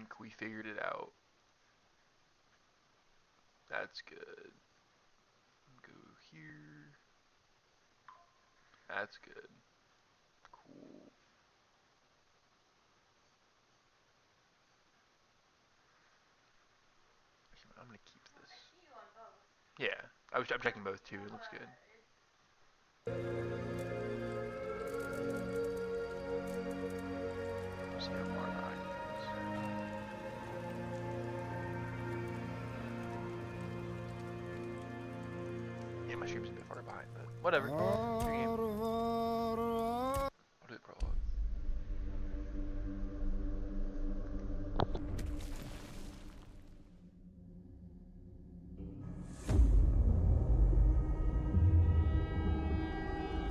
think we figured it out. That's good. Go here. That's good. Cool. I'm gonna keep this. Yeah, I'm checking both too. It looks good. See how far behind he is. Yeah, my stream's a bit far behind, but whatever. What is it, prologue?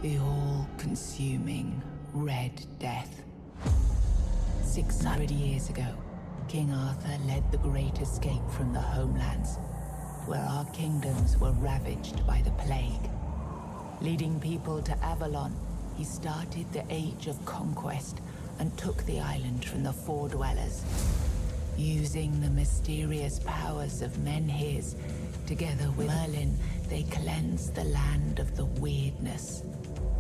The all-consuming Red Death. 600 years ago, King Arthur led the Great Escape from the homelands, where our kingdoms were ravaged by the plague. Leading people to Avalon, he started the Age of Conquest and took the island from the Four Dwellers. Using the mysterious powers of Menhirs, together with Merlin, they cleansed the land of the weirdness,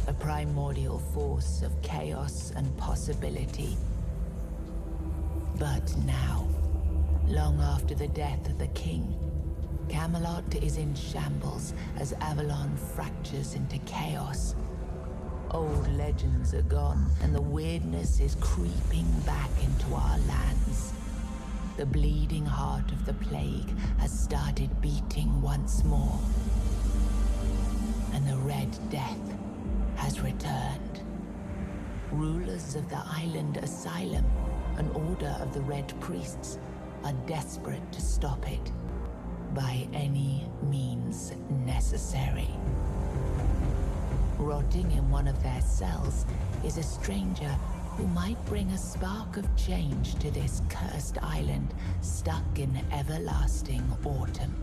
a primordial force of chaos and possibility. But now, long after the death of the king, Camelot is in shambles as Avalon fractures into chaos. Old legends are gone, and the weirdness is creeping back into our lands. The bleeding heart of the plague has started beating once more, and the Red Death has returned. Rulers of the island asylum, an order of the Red Priests, are desperate to stop it by any means necessary. Rotting in one of their cells is a stranger who might bring a spark of change to this cursed island stuck in everlasting autumn.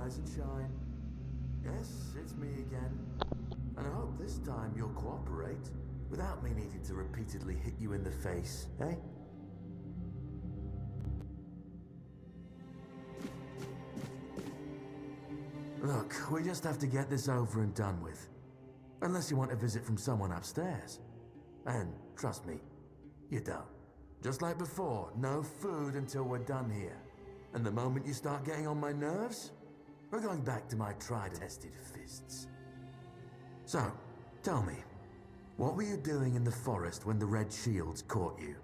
rise and shine. Yes, it's me again. And I hope this time you'll cooperate, without me needing to repeatedly hit you in the face, eh? Look, we just have to get this over and done with. Unless you want a visit from someone upstairs. And trust me, you don't. Just like before, no food until we're done here. And the moment you start getting on my nerves, we're going back to my tried and tested fists. So, tell me, what were you doing in the forest when the Red Shields caught you?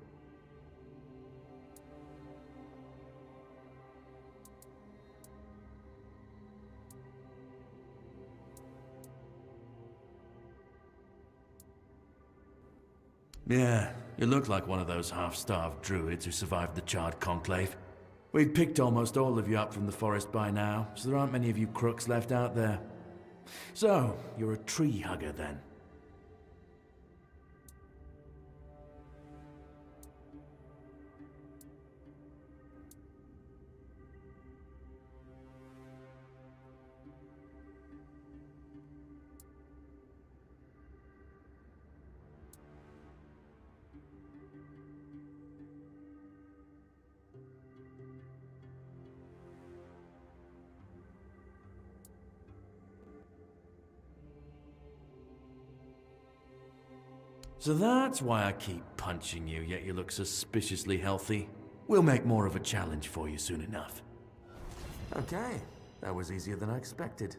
Yeah, you look like one of those half-starved druids who survived the Charred Conclave. We've picked almost all of you up from the forest by now, so there aren't many of you crooks left out there. So, you're a tree hugger then? So that's why I keep punching you, yet you look suspiciously healthy. We'll make more of a challenge for you soon enough. Okay, that was easier than I expected.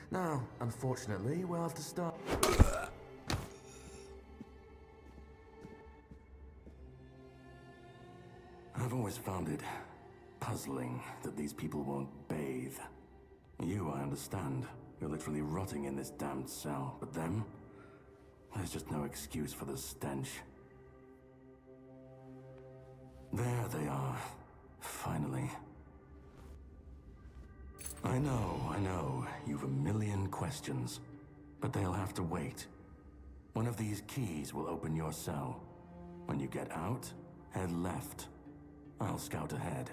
Now, unfortunately, we'll have to start... I've always found it puzzling that these people won't bathe. You, I understand. You're literally rotting in this damned cell, but them? There's just no excuse for the stench. There they are. Finally. I know. You've a million questions. But they'll have to wait. One of these keys will open your cell. When you get out, head left. I'll scout ahead.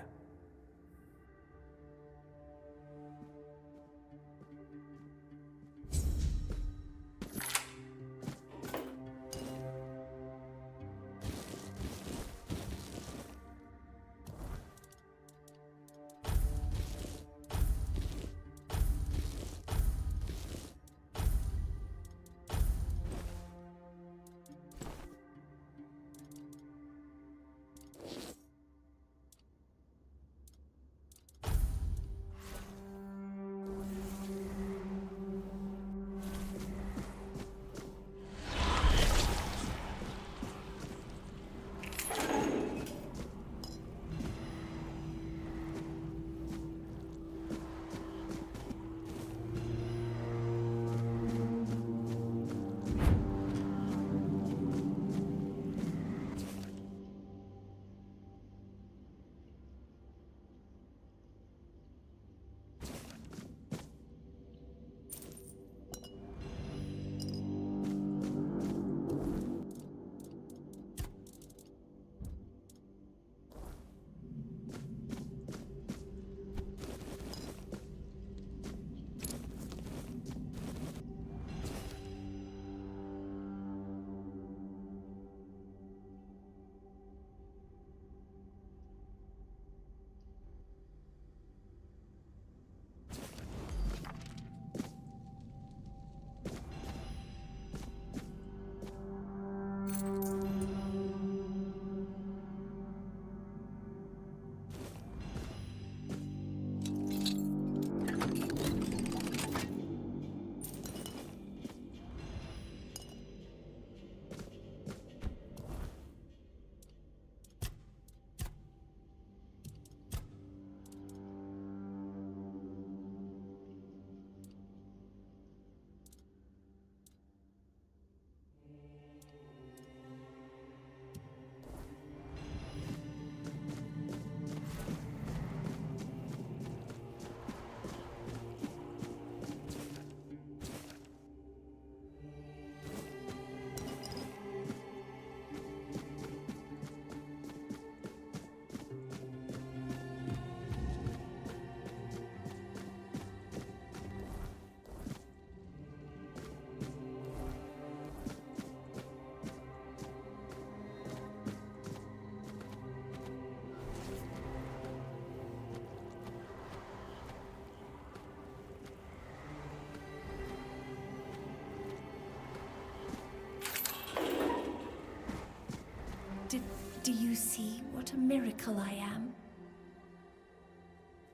Do you see what a miracle I am?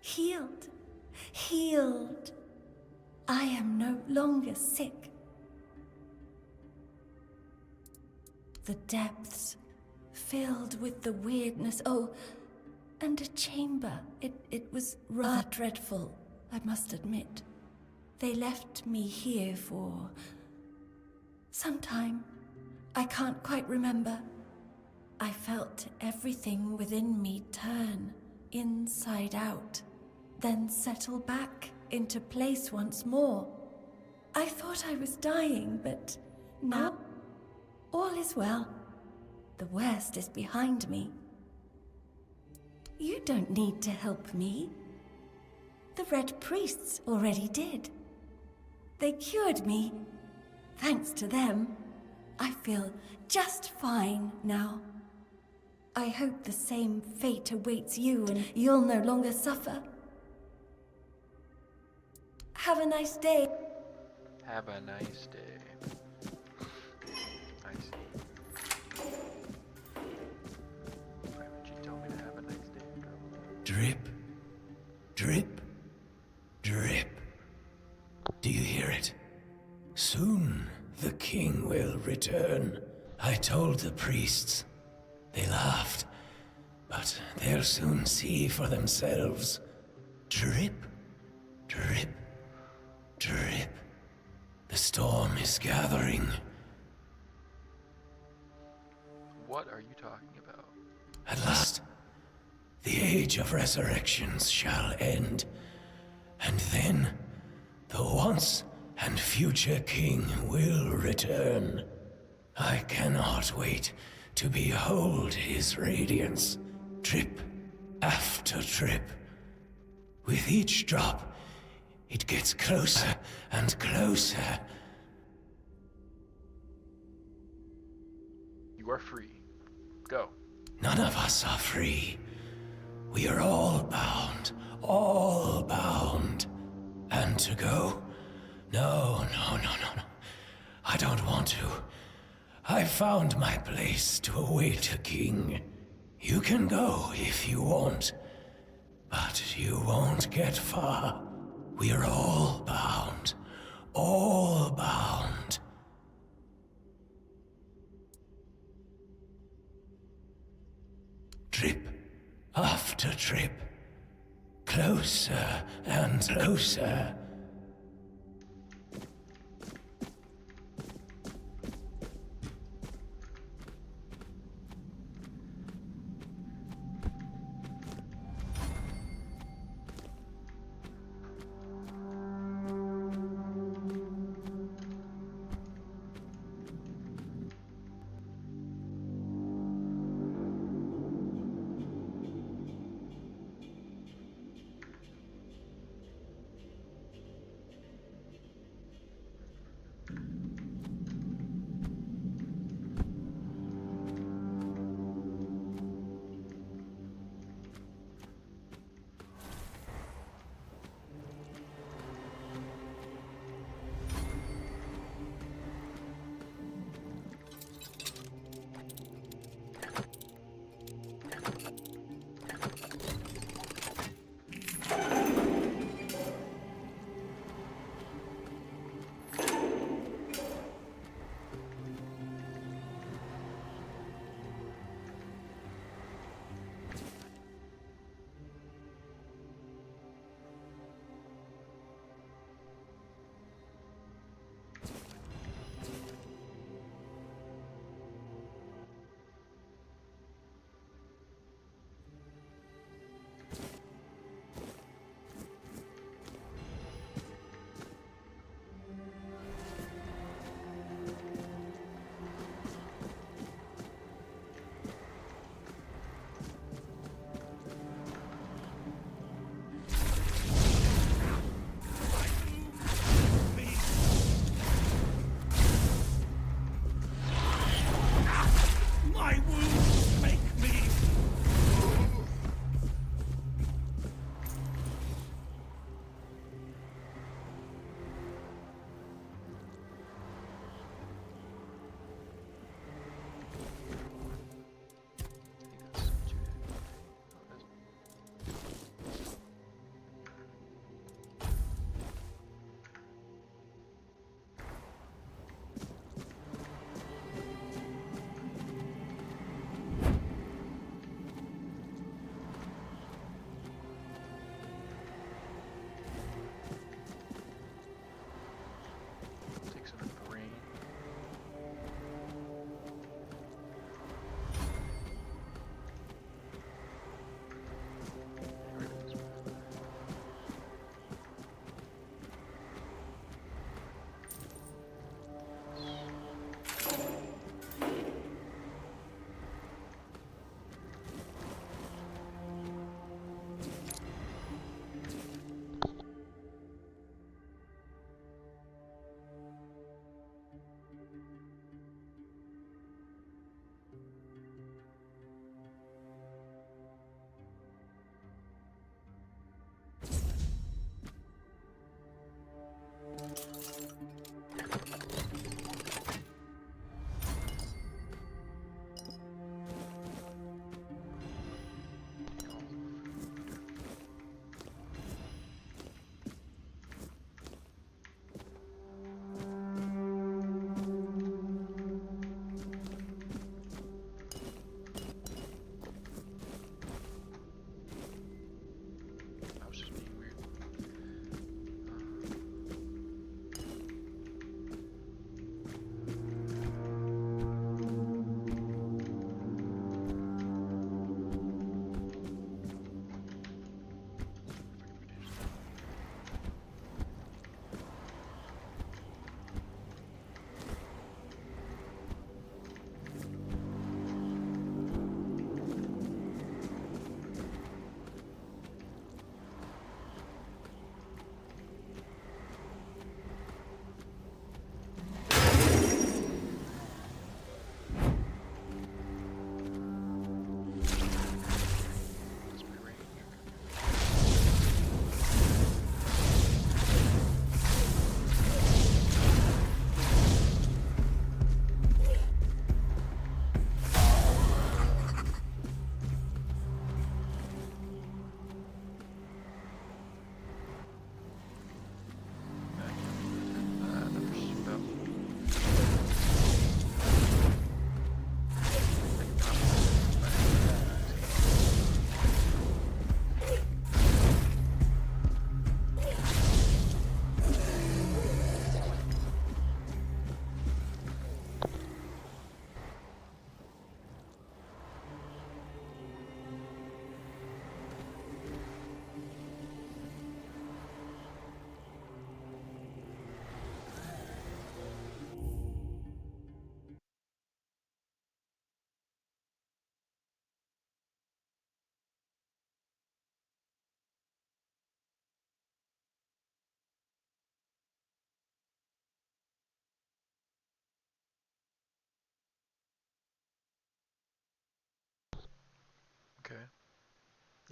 Healed. Healed. I am no longer sick. The depths, filled with the weirdness. Oh, and a chamber. It was rather dreadful, I must admit. They left me here for some time. I can't quite remember. I felt everything within me turn inside out, then settle back into place once more. I thought I was dying, but now all is well. The worst is behind me. You don't need to help me. The Red Priests already did. They cured me. Thanks to them, I feel just fine now. I hope the same fate awaits you and you'll no longer suffer. Have a nice day. Have a nice day. I see. Why would you tell me to have a nice day, girl? Drip, drip, drip. Do you hear it? Soon the king will return. I told the priests. They laughed, but they'll soon see for themselves. Drip, drip, drip. The storm is gathering. What are you talking about? At last, the age of resurrections shall end, and then the once and future king will return. I cannot wait to behold his radiance, drip after drip. With each drop, it gets closer and closer. You are free. Go. None of us are free. We are all bound, all bound. And to go? No. I don't want to. I found my place to await a king. You can go if you want, but you won't get far. We are all bound, all bound. Trip after trip, closer and closer.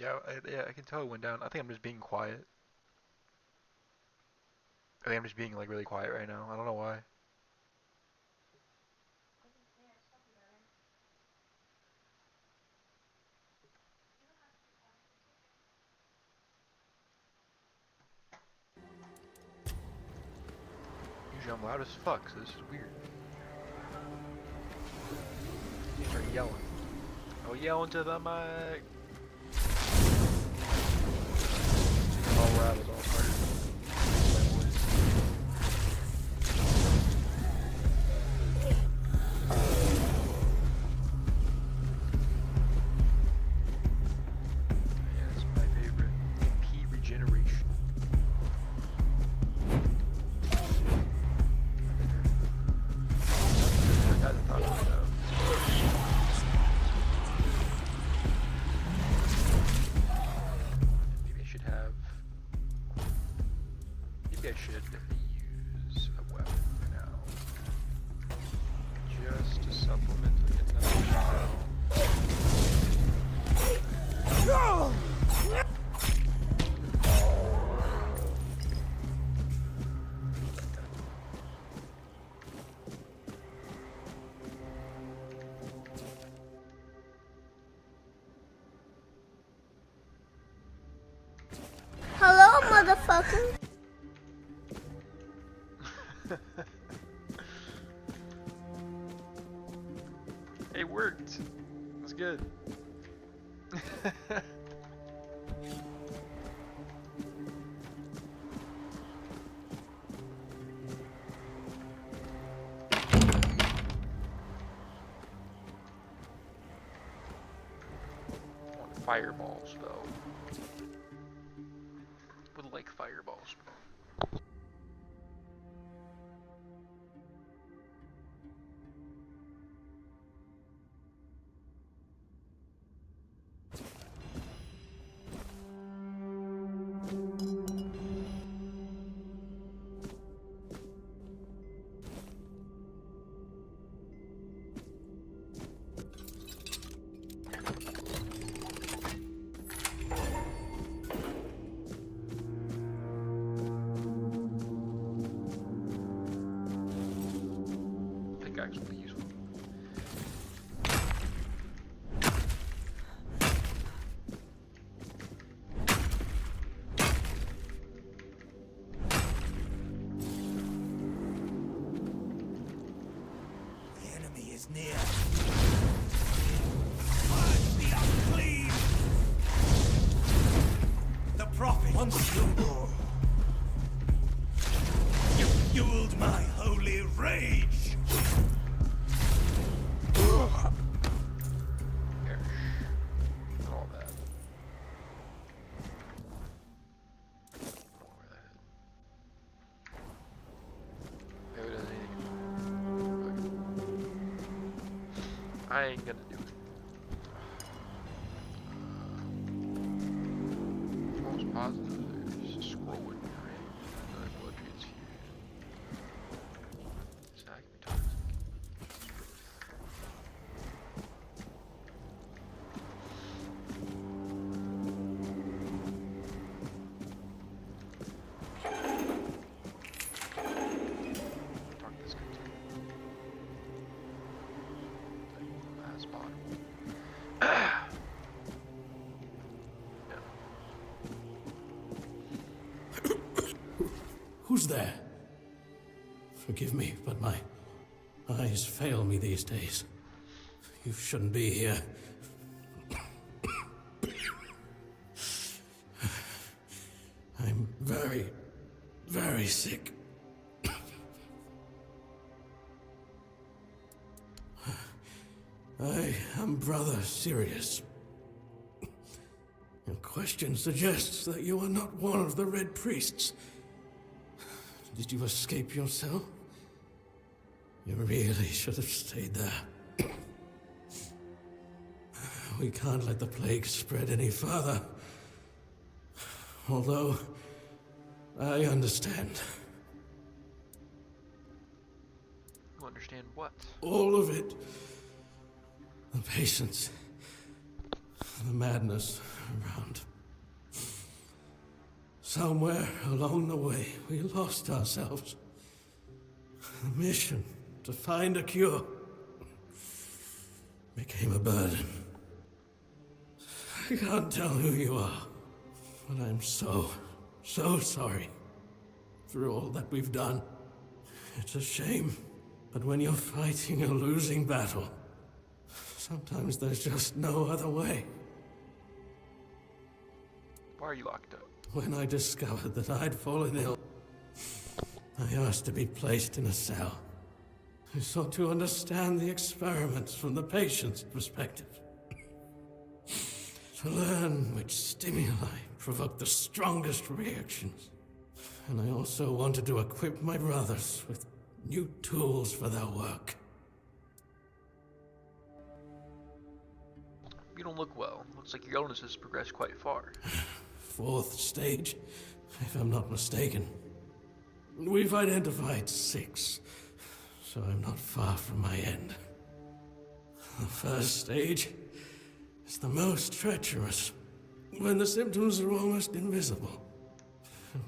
Yeah, I can tell it went down. I think I'm just being quiet. I think I'm just being like really quiet right now. I don't know why. Usually I'm loud as fuck, so this is weird. Start yelling. Oh, yell into the mic. All loud is all part of my voice. Yeah, it's my favorite. P regeneration. I hadn't thought of it. Maybe I should have. Maybe I should use a weapon for now. Just to supplement like another spell. Hello, motherfucker. It worked. It was good. Want fireballs though. Would like fireballs. Pickaxe will be useful. The enemy is near. Purge the unclean! The prophet once you fueled my holy rage! Perish. And all that. Where that is. Maybe it doesn't anything. I ain't gonna do it. Most positive. Just scroll with me, right? Another blood transfusion. That can be toxic. Talk this guy too. Last bottom. Who's there? Forgive me, but my eyes fail me these days. You shouldn't be here. I'm very, very sick. I am Brother Sirius. Your question suggests that you are not one of the Red Priests. Did you escape your cell? You really should have stayed there. We can't let the plague spread any further. Although, I understand. You understand what? All of it. The patients. the madness around. Somewhere along the way, we lost ourselves. The mission to find a cure became a burden. I can't tell who you are, but I'm so sorry for all that we've done. It's a shame, but when you're fighting a losing battle, sometimes there's just no other way. Why are you locked up? When I discovered that I'd fallen ill, I asked to be placed in a cell. I sought to understand the experiments from the patient's perspective. To learn which stimuli provoke the strongest reactions. And I also wanted to equip my brothers with new tools for their work. You don't look well. Looks like your illness has progressed quite far. 4th stage, if I'm not mistaken. We've identified 6, so I'm not far from my end. The 1st stage is the most treacherous, when the symptoms are almost invisible.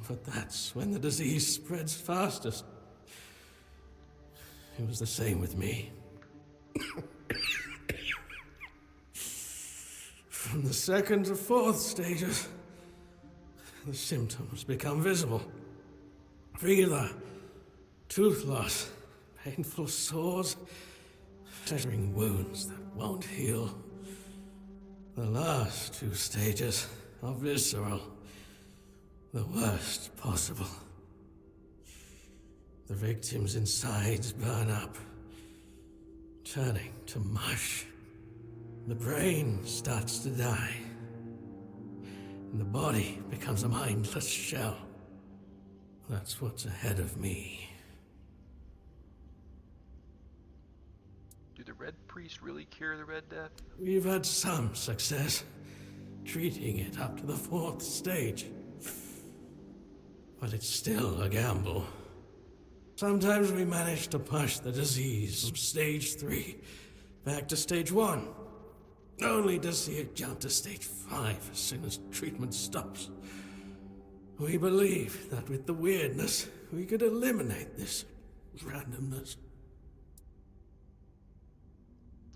But that's when the disease spreads fastest. It was the same with me. From the 2nd to 4th stages, the symptoms become visible. Fever, tooth loss, painful sores, tearing wounds that won't heal. The last 2 stages are visceral, the worst possible. The victim's insides burn up, turning to mush. The brain starts to die, and the body becomes a mindless shell. That's what's ahead of me. Do the Red Priests really cure the Red Death? We've had some success treating it up to the 4th stage. But it's still a gamble. Sometimes we manage to push the disease from stage 3 back to stage 1, only to see it jump to stage 5 as soon as treatment stops. We believe that with the weirdness, we could eliminate this randomness.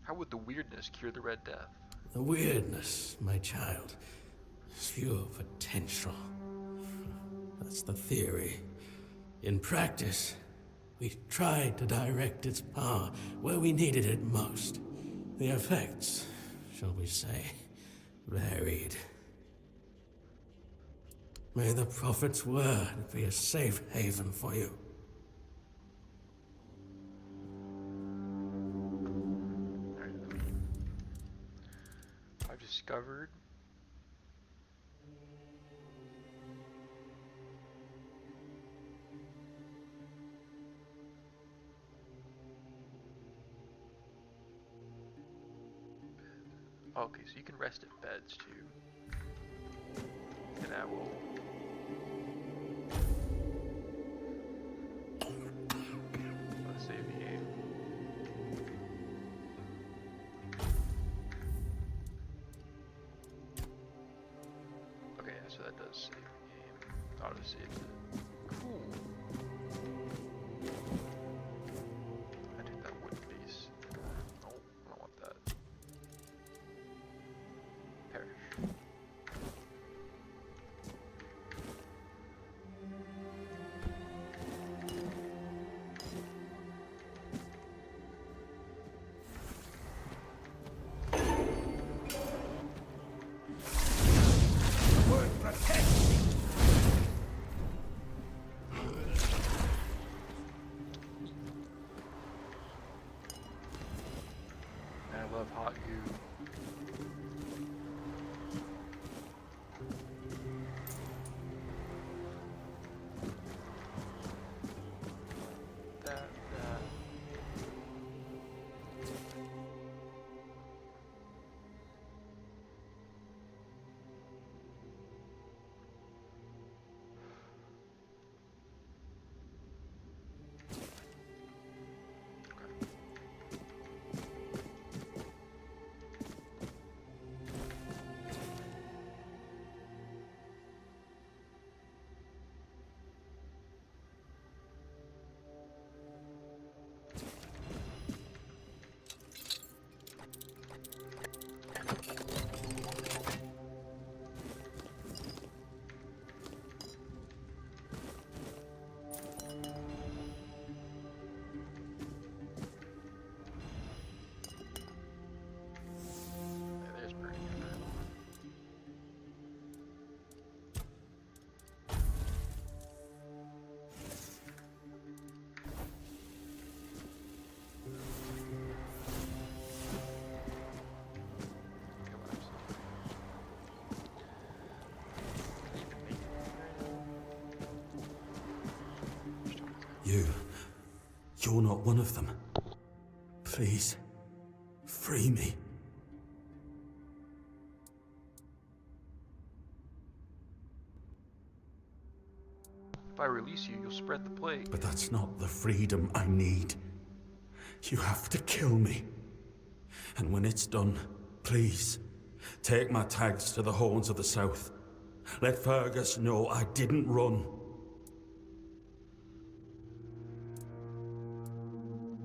How would the weirdness cure the Red Death? The weirdness, my child, is pure potential. That's the theory. In practice, we tried to direct its power where we needed it most. The effects, shall we say, varied. May the Prophet's word be a safe haven for you. I've discovered okay, so you can rest at beds too. And I will let's save the game. Okay, so that does save the game. Auto save it. Cool. I think that wooden piece. No, I don't want that. Perish. I love hot goo. That. you're not one of them. Please, free me. If I release you, you'll spread the plague. But that's not the freedom I need. You have to kill me. And when it's done, please, take my tags to the Horns of the South. Let Fergus know I didn't run.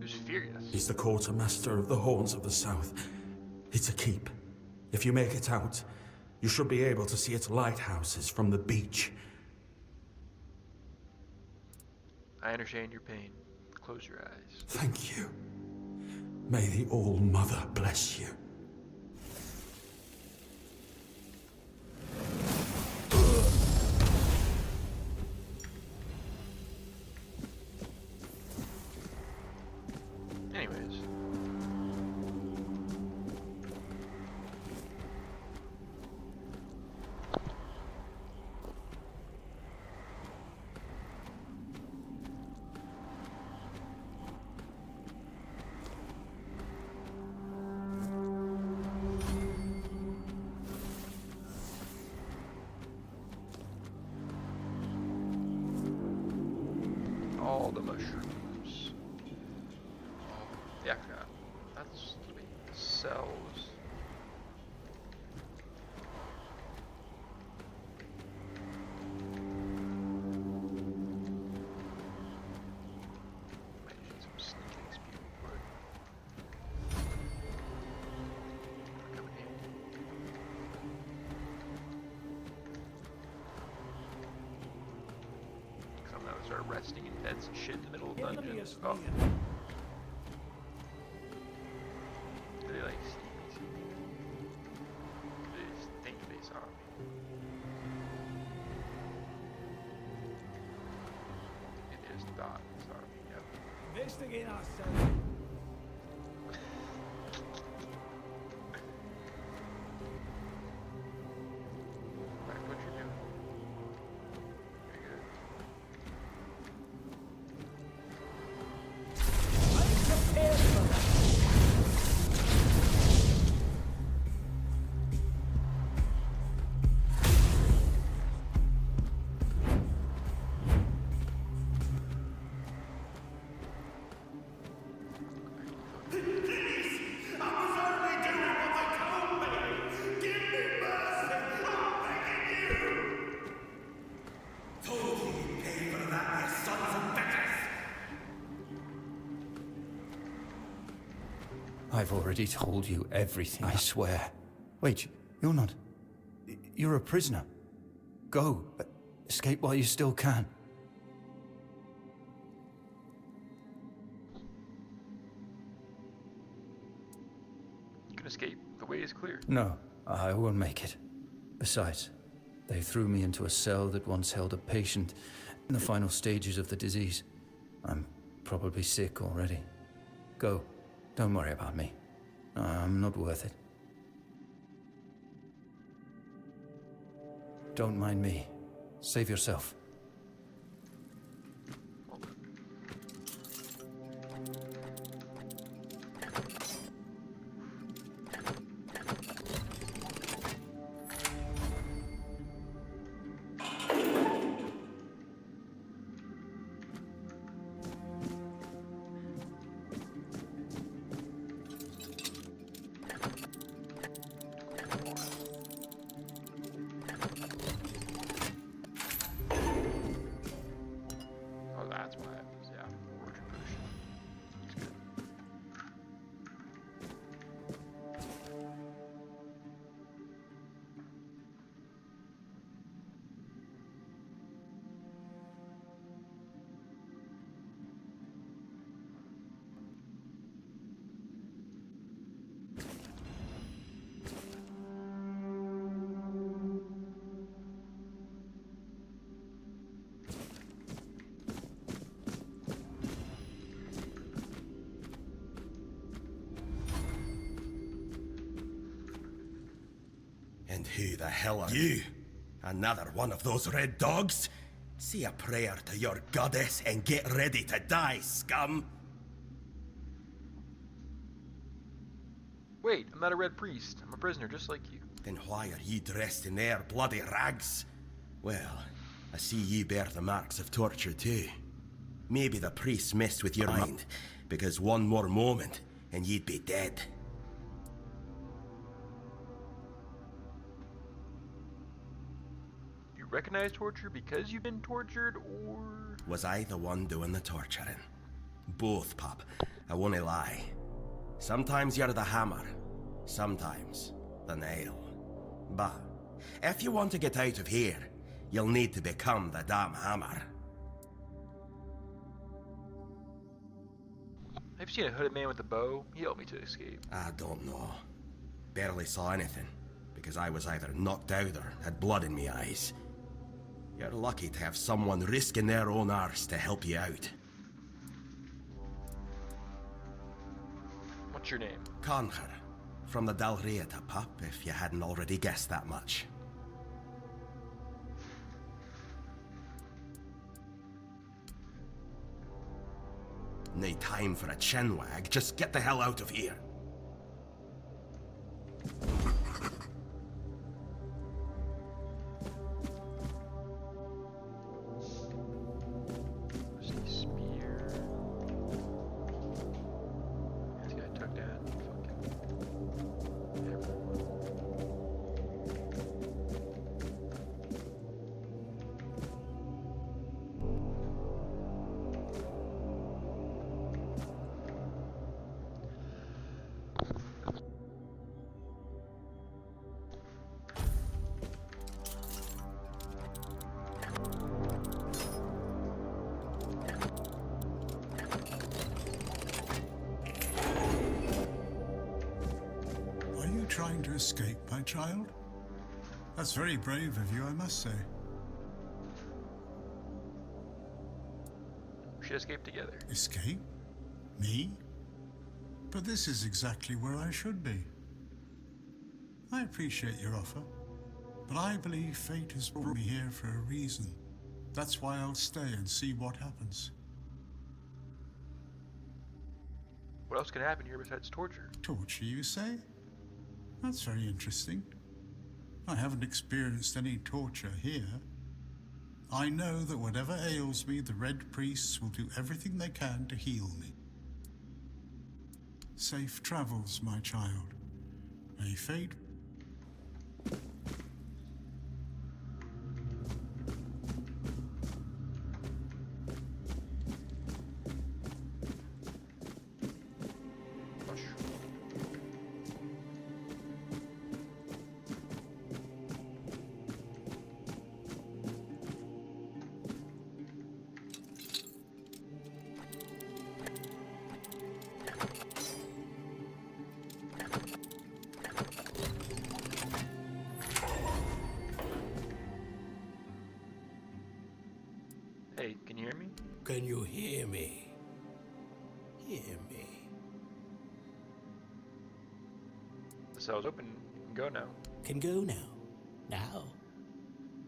Who's Furious? He's the quartermaster of the Horns of the South. It's a keep. If you make it out, you should be able to see its lighthouses from the beach. I understand your pain. Close your eyes. Thank you. May the All-Mother bless you. Anyways. All the mushrooms. Yeah, I forgot. That's the cells. Might need some sneaking XP real quick. Coming in. Because I'm gonna start resting in beds and shit in the middle of dungeons. Oh. They like see me. They just think they saw me. It is thought they saw me, yep. Investigate ourselves. Back what you're doing. Very good. I've already told you everything, I swear. Wait, you're not... You're a prisoner. Go. Escape while you still can. You can escape. The way is clear. No, I won't make it. Besides, they threw me into a cell that once held a patient in the final stages of the disease. I'm probably sick already. Go. Don't worry about me. I'm not worth it. Don't mind me. Save yourself. Oh, that's why it was, yeah. Origin potion. That's good. And who the hell are you? Another one of those red dogs? Say a prayer to your goddess and get ready to die, scum! Wait, I'm not a red priest. I'm a prisoner just like you. Then why are ye dressed in their bloody rags? Well, I see ye bear the marks of torture too. Maybe the priests messed with your mind, because one more moment and ye'd be dead. You recognize torture because you've been tortured, or... Was I the one doing the torturing? Both, pup. I won't lie. Sometimes you're the hammer, sometimes the nail. But if you want to get out of here, you'll need to become the damn hammer. Have you seen a hooded man with a bow? He helped me to escape. I don't know. Barely saw anything, because I was either knocked out or had blood in me eyes. You're lucky to have someone risking their own arse to help you out. What's your name? Conher, from the Dalrieta, pup, if you hadn't already guessed that much. No time for a chinwag, just get the hell out of here. Rusty spear. This guy took down fucking everyone. Are you trying to escape, my child? That's very brave of you, I must say. We should escape together. Escape? Me? But this is exactly where I should be. I appreciate your offer, but I believe fate has brought me here for a reason. That's why I'll stay and see what happens. What else could happen here besides torture? Torture, you say? That's very interesting. I haven't experienced any torture here. I know that whatever ails me, the Red Priests will do everything they can to heal me. Safe travels, my child. May fate... Hey, can you hear me? Can you hear me? Hear me. The cell's open. You can go now. Can go now. Now.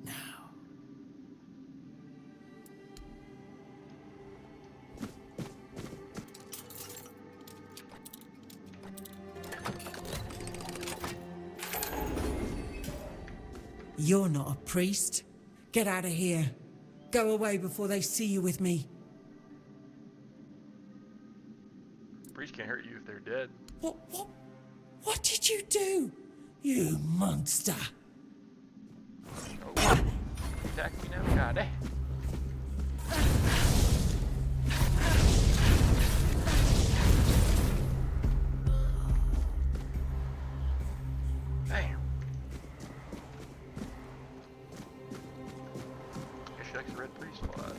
Now. You're not a priest. Get out of here. Go away before they see you with me. Priests can't hurt you if they're dead. What did you do? You monster. Oh, attack me now? God, eh? Damn. Guess she likes the Red Priest a lot.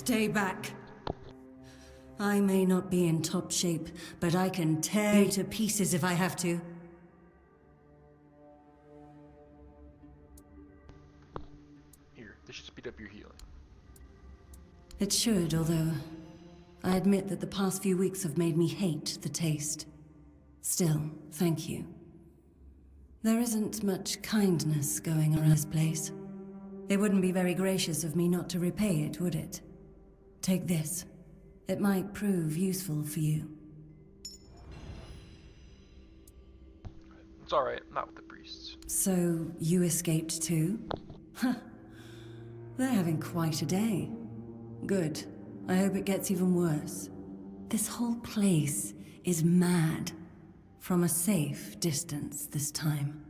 Stay back. I may not be in top shape, but I can tear you to pieces if I have to. Here, this should speed up your healing. It should, although I admit that the past few weeks have made me hate the taste. Still, thank you. There isn't much kindness going around this place. It wouldn't be very gracious of me not to repay it, would it? Take this. It might prove useful for you. It's alright, not with the priests. So, you escaped too? Huh. They're having quite a day. Good. I hope it gets even worse. This whole place is mad. From a safe distance this time.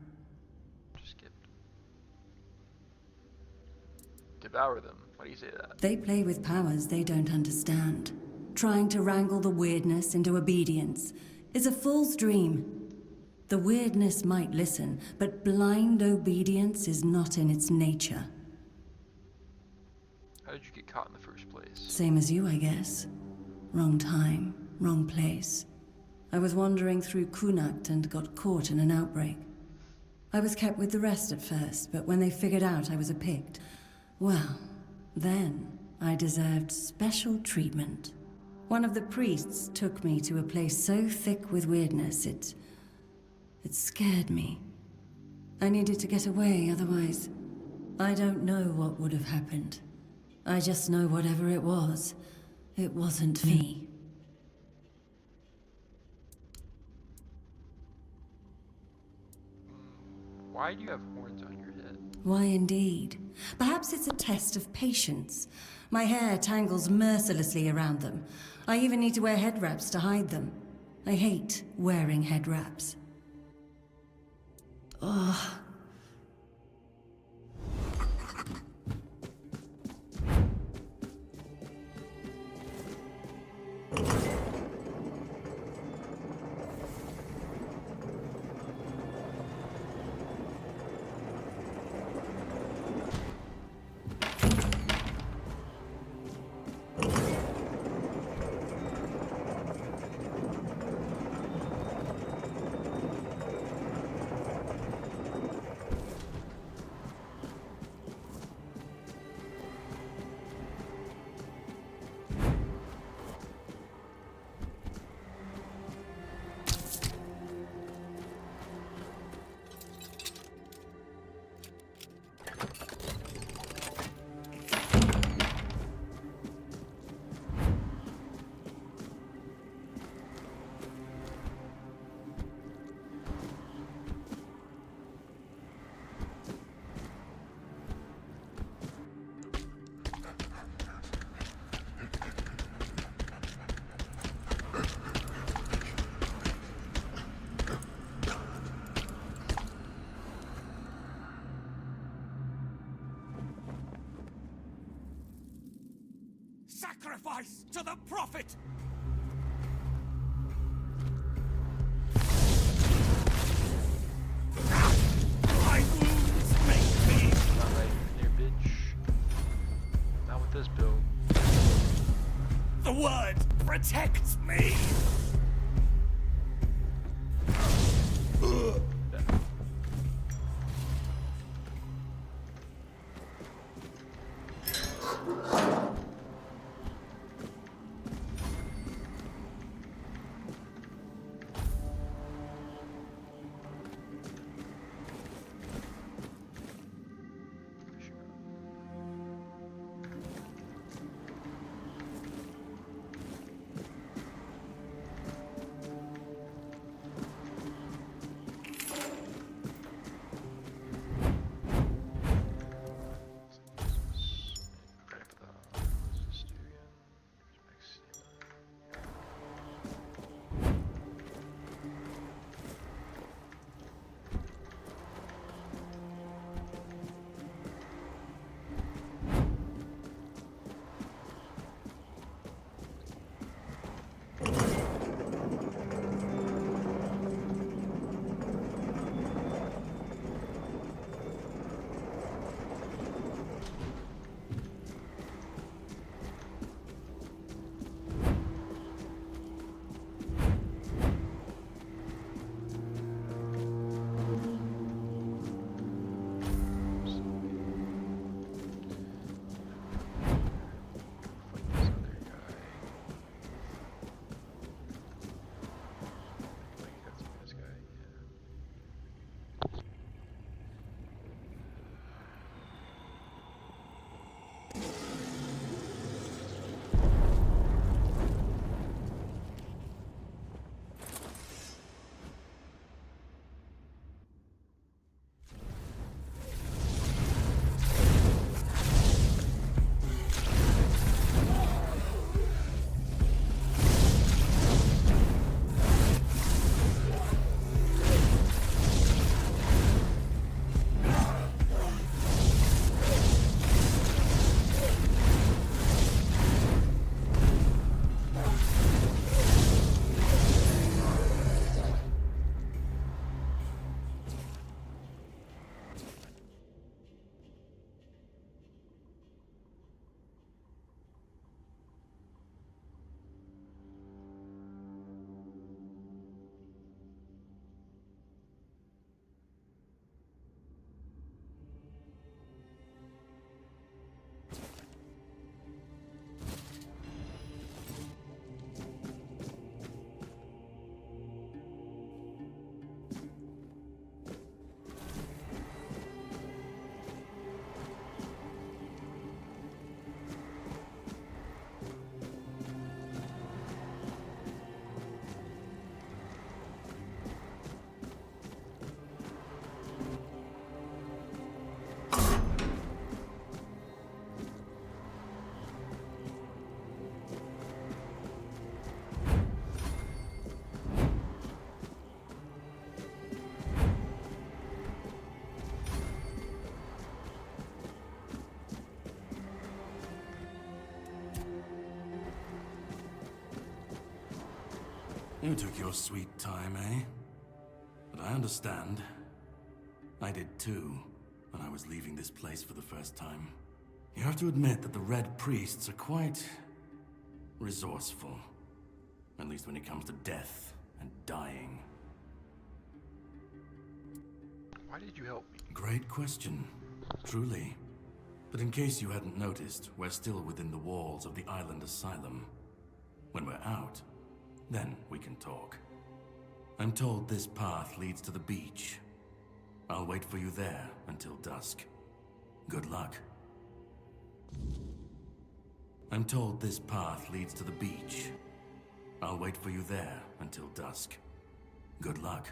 Just devour them. Why do you say that? They play with powers they don't understand. Trying to wrangle the weirdness into obedience is a fool's dream. The weirdness might listen, but blind obedience is not in its nature. How did you get caught in the first place? Same as you, I guess. Wrong time, wrong place. I was wandering through Kunakt and got caught in an outbreak. I was kept with the rest at first, but when they figured out I was a Pict, well, then I deserved special treatment. One of the priests took me to a place so thick with weirdness, it scared me. I needed to get away, otherwise, I don't know what would have happened. I just know whatever it wasn't me. Why do you have horns on your head? Why indeed? Perhaps it's a test of patience. My hair tangles mercilessly around them. I even need to wear head wraps to hide them. I hate wearing head wraps. Ugh. Sacrifice to the prophet! My wounds make me... Not right here, bitch. Not with this build. The word protects me! You took your sweet time, eh? But I understand. I did too, when I was leaving this place for the first time. You have to admit that the Red Priests are quite resourceful. At least when it comes to death and dying. Why did you help me? Great question, truly. But in case you hadn't noticed, we're still within the walls of the island asylum. When we're out, then we can talk. I'm told this path leads to the beach. I'll wait for you there until dusk. Good luck. I'm told this path leads to the beach. I'll wait for you there until dusk. Good luck.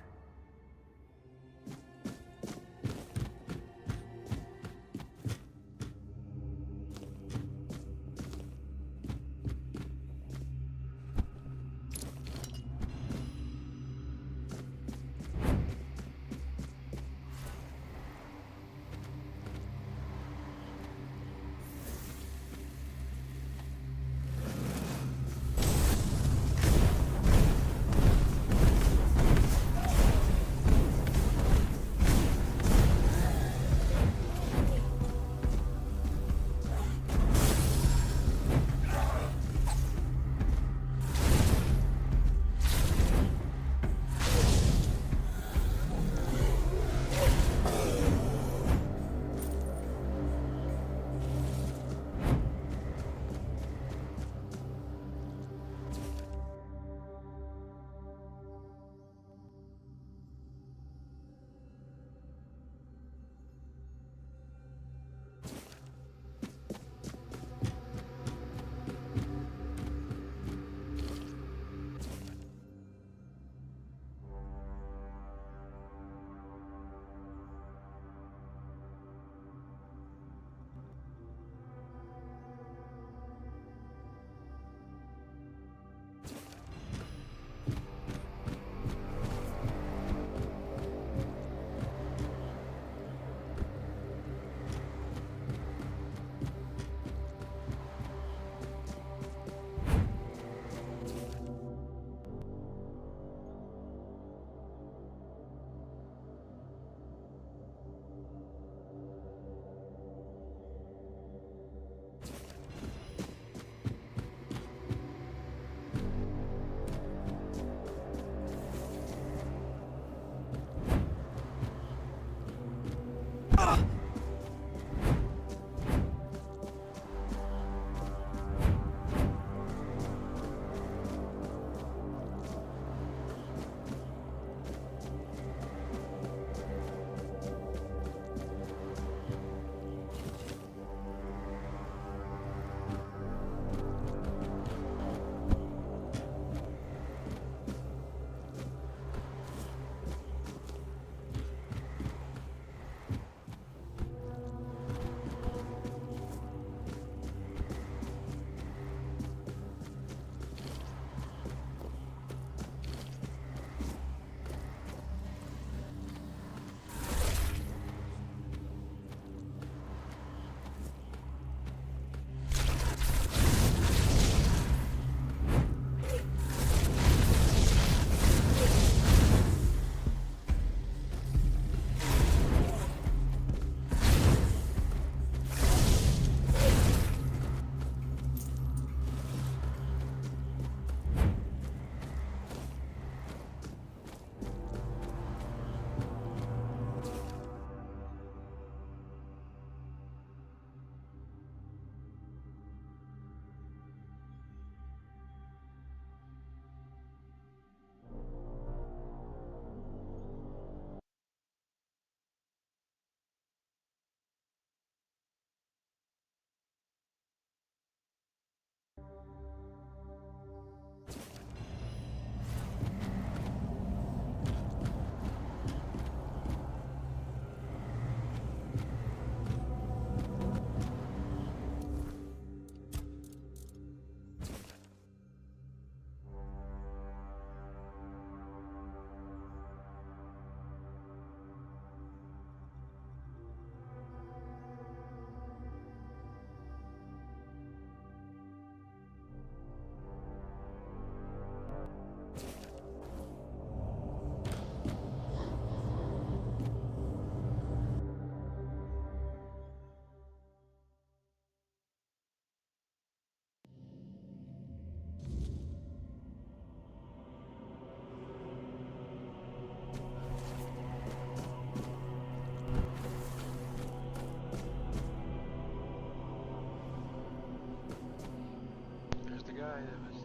It was.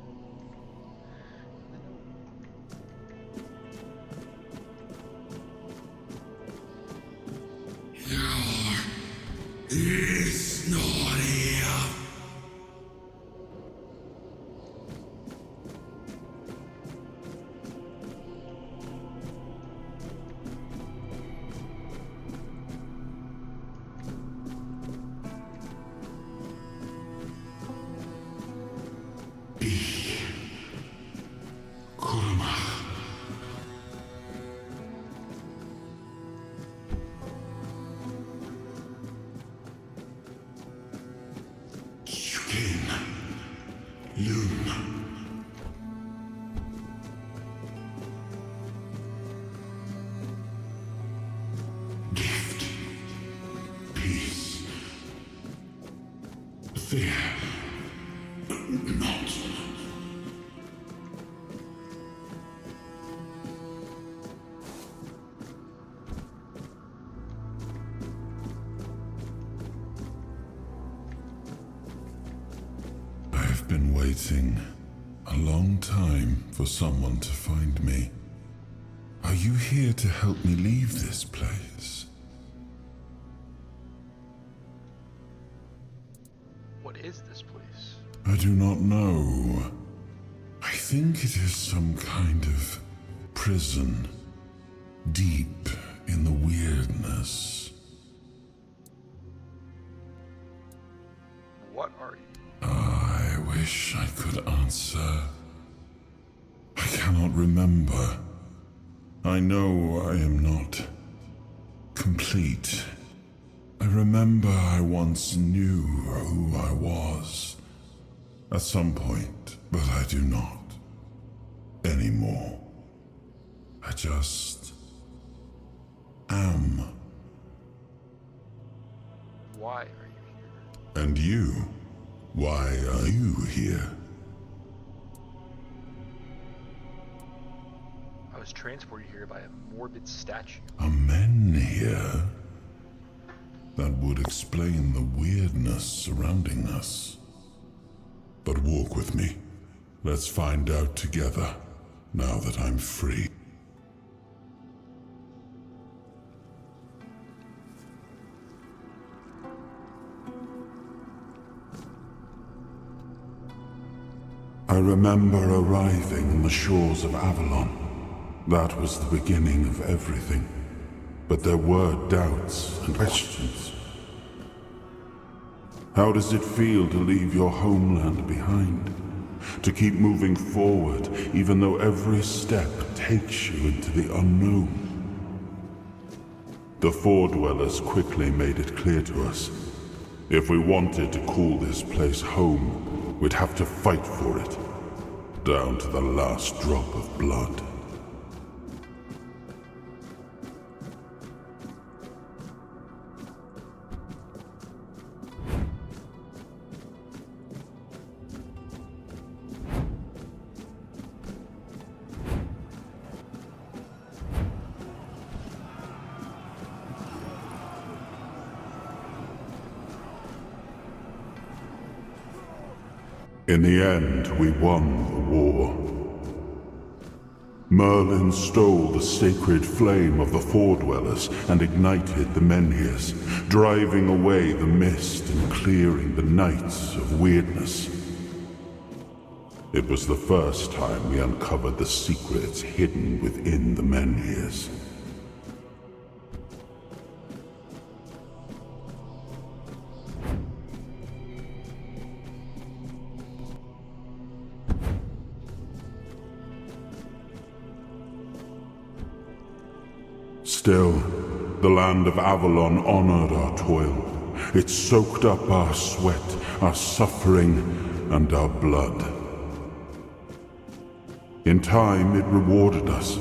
It's not here. Gift, peace, fear, not. I've been waiting a long time for someone to find me. Are you here to help me leave this place? What is this place? I do not know. I think it is some kind of prison, deep in the weirdness. What are you? I wish I could answer. I cannot remember. I know I am not complete. I remember I once knew who I was at some point, but I do not anymore. I just am. Why are you here? And you? Why are you here? I was transported here by a morbid statue. Are men here? That would explain the weirdness surrounding us. But walk with me. Let's find out together, now that I'm free. I remember arriving on the shores of Avalon. That was the beginning of everything. But there were doubts and questions. How does it feel to leave your homeland behind? To keep moving forward, even though every step takes you into the unknown? The Four Dwellers quickly made it clear to us. If we wanted to call this place home, we'd have to fight for it, down to the last drop of blood. In the end, we won the war. Merlin stole the sacred flame of the Four Dwellers and ignited the Menhirs, driving away the mist and clearing the nights of weirdness. It was the first time we uncovered the secrets hidden within the Menhirs. Still, the land of Avalon honored our toil. It soaked up our sweat, our suffering, and our blood. In time, it rewarded us.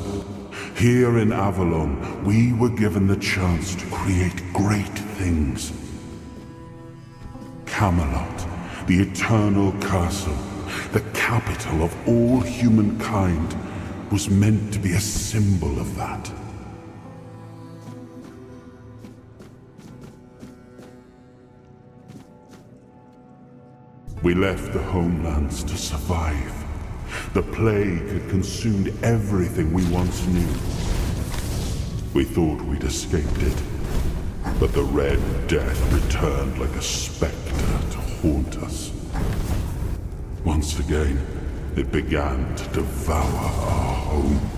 Here in Avalon, we were given the chance to create great things. Camelot, the eternal castle, the capital of all humankind, was meant to be a symbol of that. We left the homelands to survive. The plague had consumed everything we once knew. We thought we'd escaped it, but the Red Death returned like a specter to haunt us. Once again, it began to devour our home.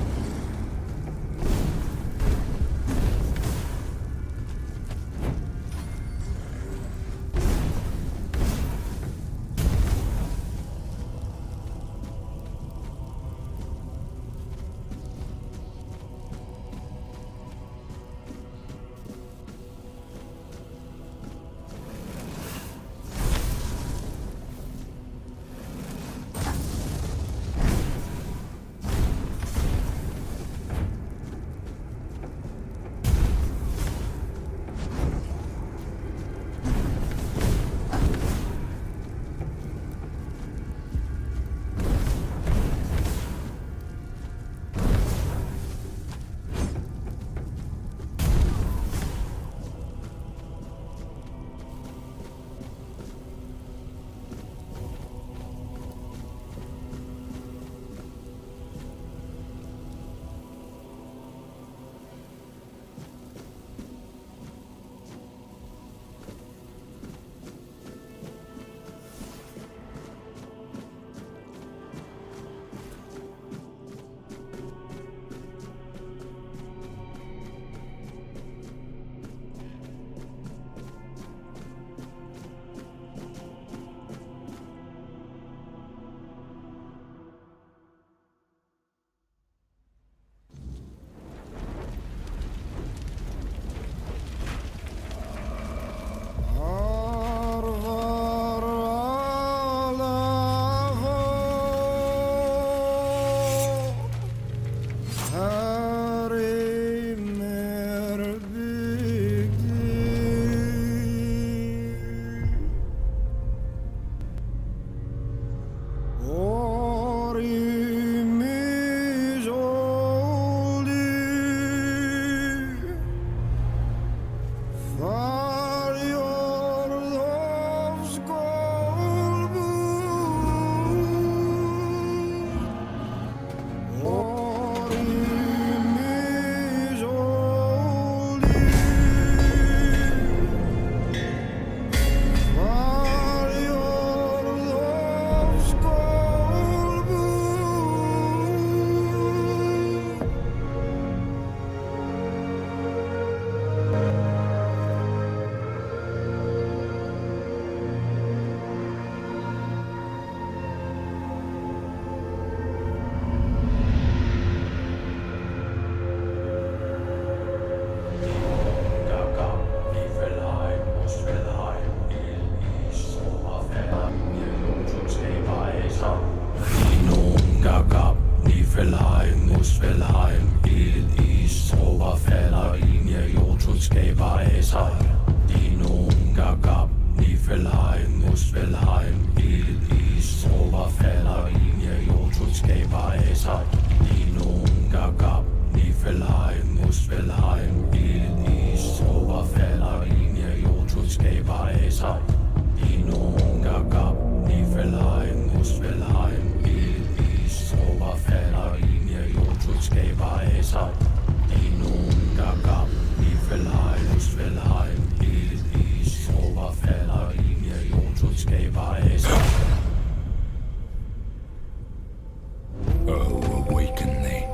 Oh, awaken thee,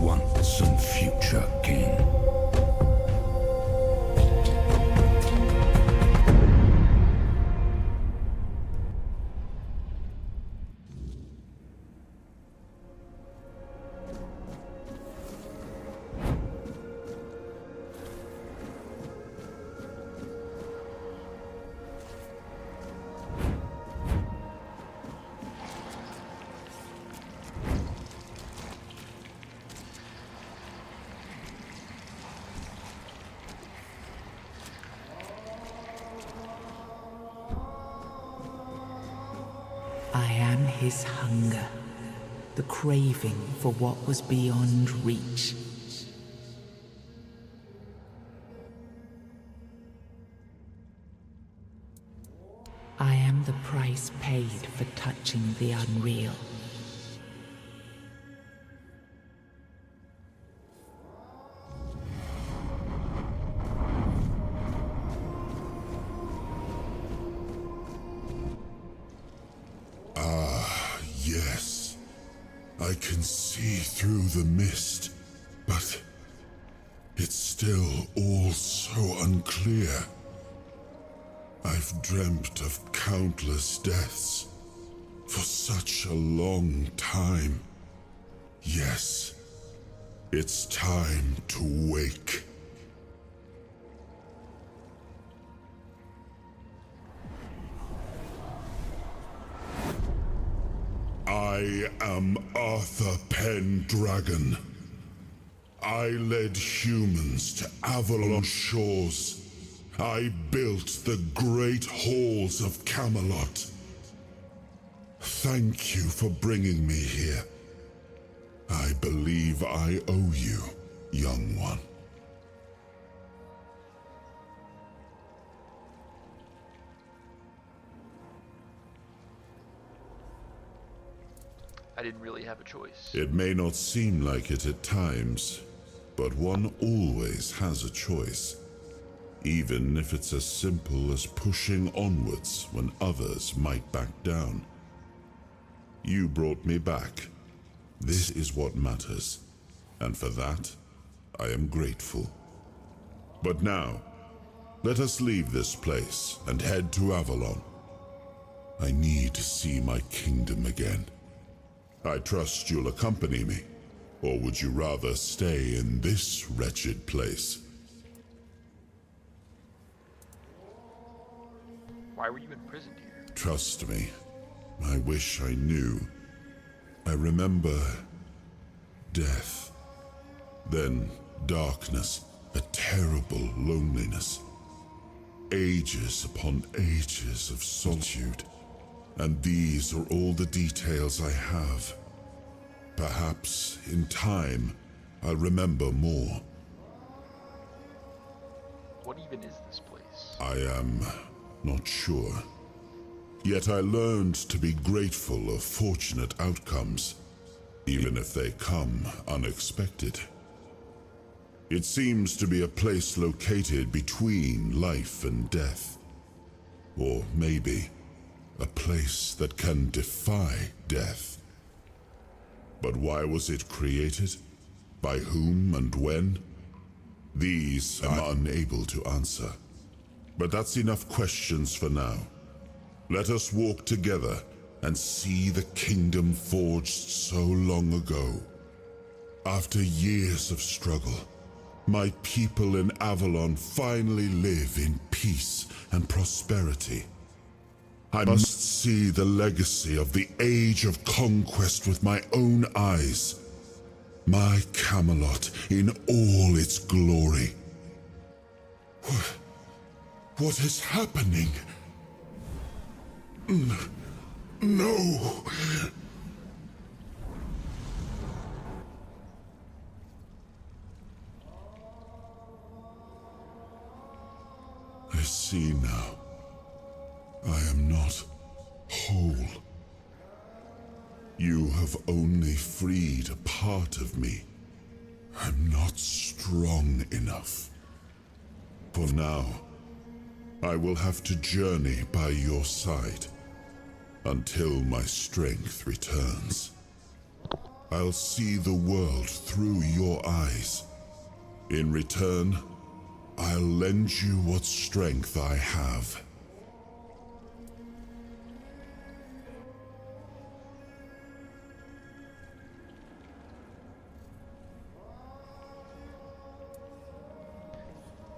once and future king. I am his hunger, the craving for what was beyond reach. I am the price paid paid for touching the unreal. Yes, I can see through the mist, but it's still all so unclear. I've dreamt of countless deaths for such a long time. Yes, it's time to wake. I am Arthur Pendragon. I led humans to Avalon'd shores. I built the great halls of Camelot. Thank you for bringing me here. I believe I owe you, young one. I didn't really have a choice. It may not seem like it at times, but one always has a choice. Even if it's as simple as pushing onwards when others might back down. You brought me back. This is what matters, and for that, I am grateful. But now, let us leave this place and head to Avalon. I need to see my kingdom again. I trust you'll accompany me, or would you rather stay in this wretched place? Why were you imprisoned here? Trust me, I wish I knew. I remember death, then darkness, a terrible loneliness, ages upon ages of solitude. And these are all the details I have. Perhaps, in time, I'll remember more. What even is this place? I am not sure. Yet I learned to be grateful of fortunate outcomes, even if they come unexpected. It seems to be a place located between life and death. Or maybe a place that can defy death. But why was it created? By whom and when? These I'm unable to answer. But that's enough questions for now. Let us walk together and see the kingdom forged so long ago. After years of struggle, my people in Avalon finally live in peace and prosperity. I must see the legacy of the Age of Conquest with my own eyes. My Camelot in all its glory. What is happening? No! I see now. I am not whole. You have only freed a part of me. I'm not strong enough. For now, I will have to journey by your side until my strength returns. I'll see the world through your eyes. In return, I'll lend you what strength I have.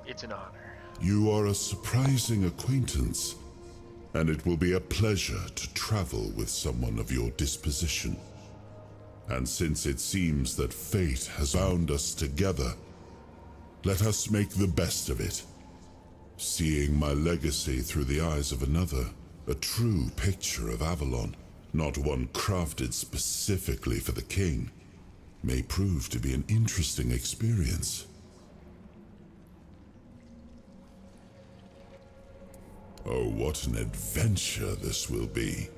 It's an honor. You are a surprising acquaintance, and it will be a pleasure to travel with someone of your disposition. And since it seems that fate has bound us together, let us make the best of it. Seeing my legacy through the eyes of another, a true picture of Avalon, not one crafted specifically for the king, may prove to be an interesting experience. Oh, what an adventure this will be.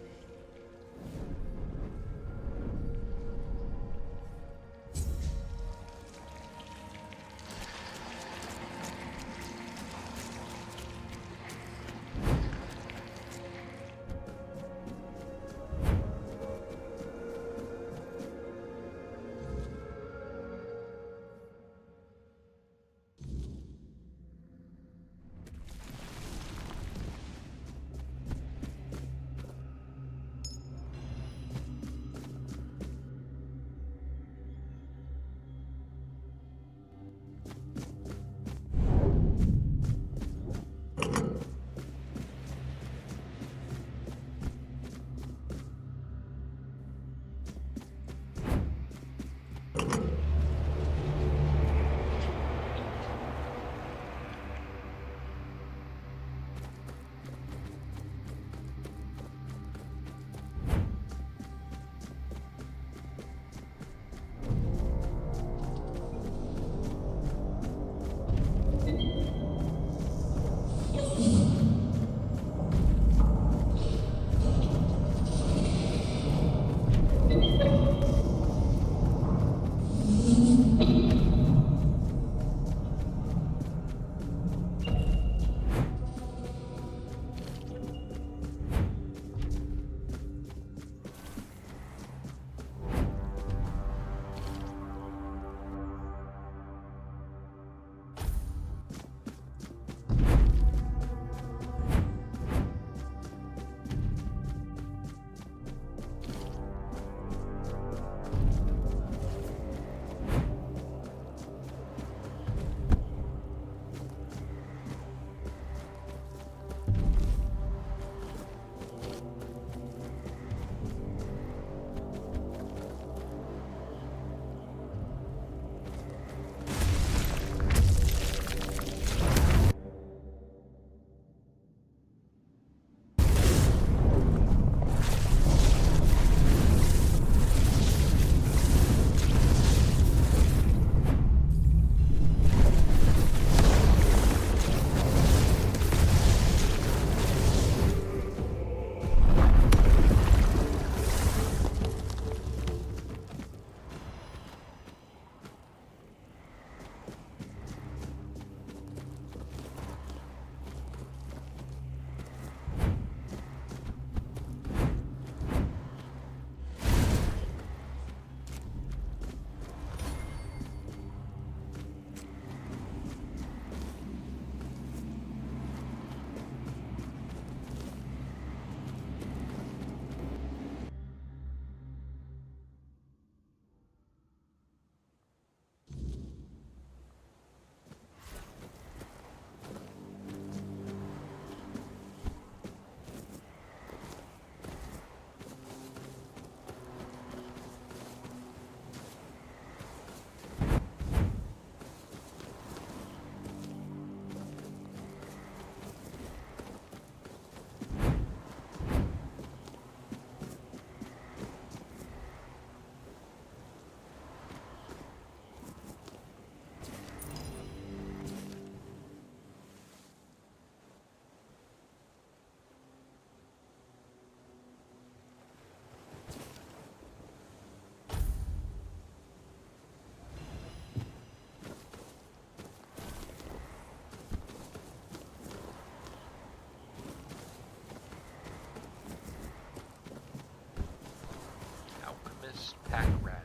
just pack a rat.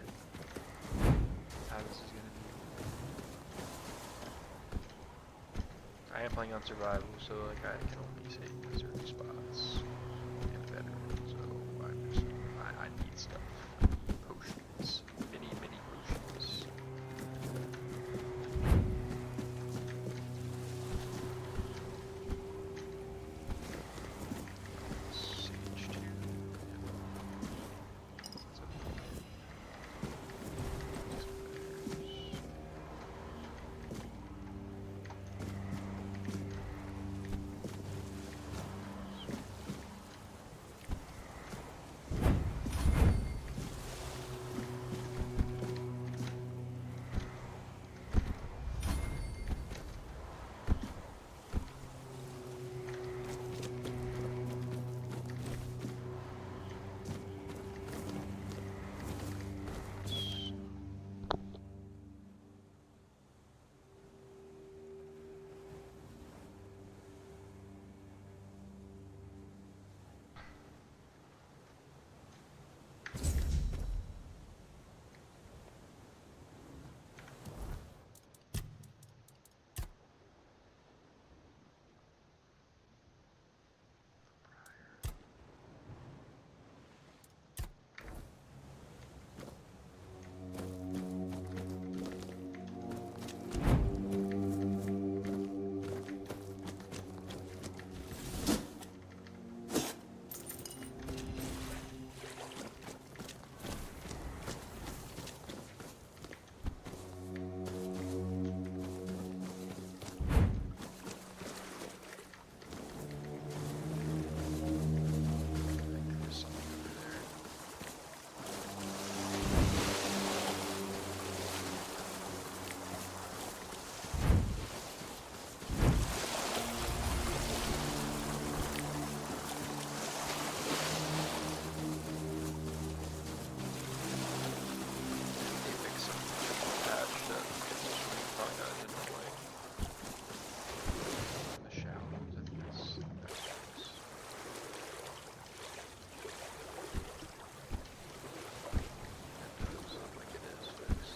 How this is gonna be. I am playing on survival, so like I can only save certain spots in a bedroom. So I need stuff. Potions, mini potions.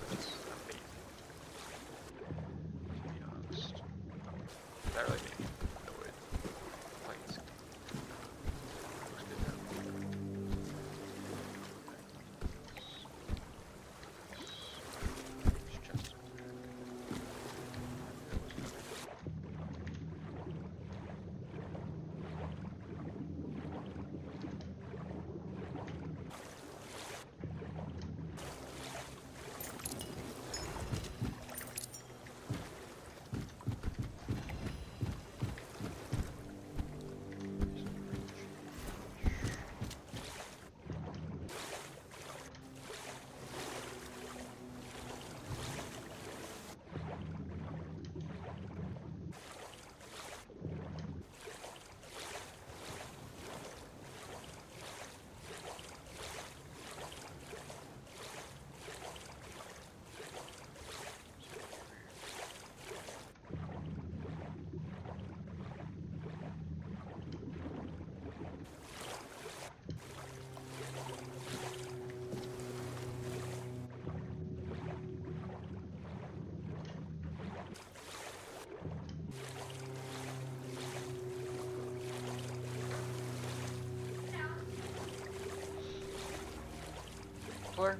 Sage 2. That really made me annoyed. Playing this game. Looks good now. There's chests over there. Floor.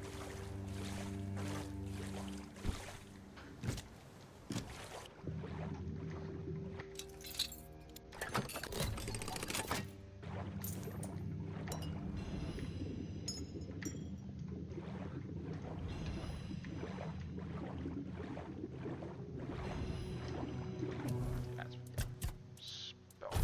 That's spell power.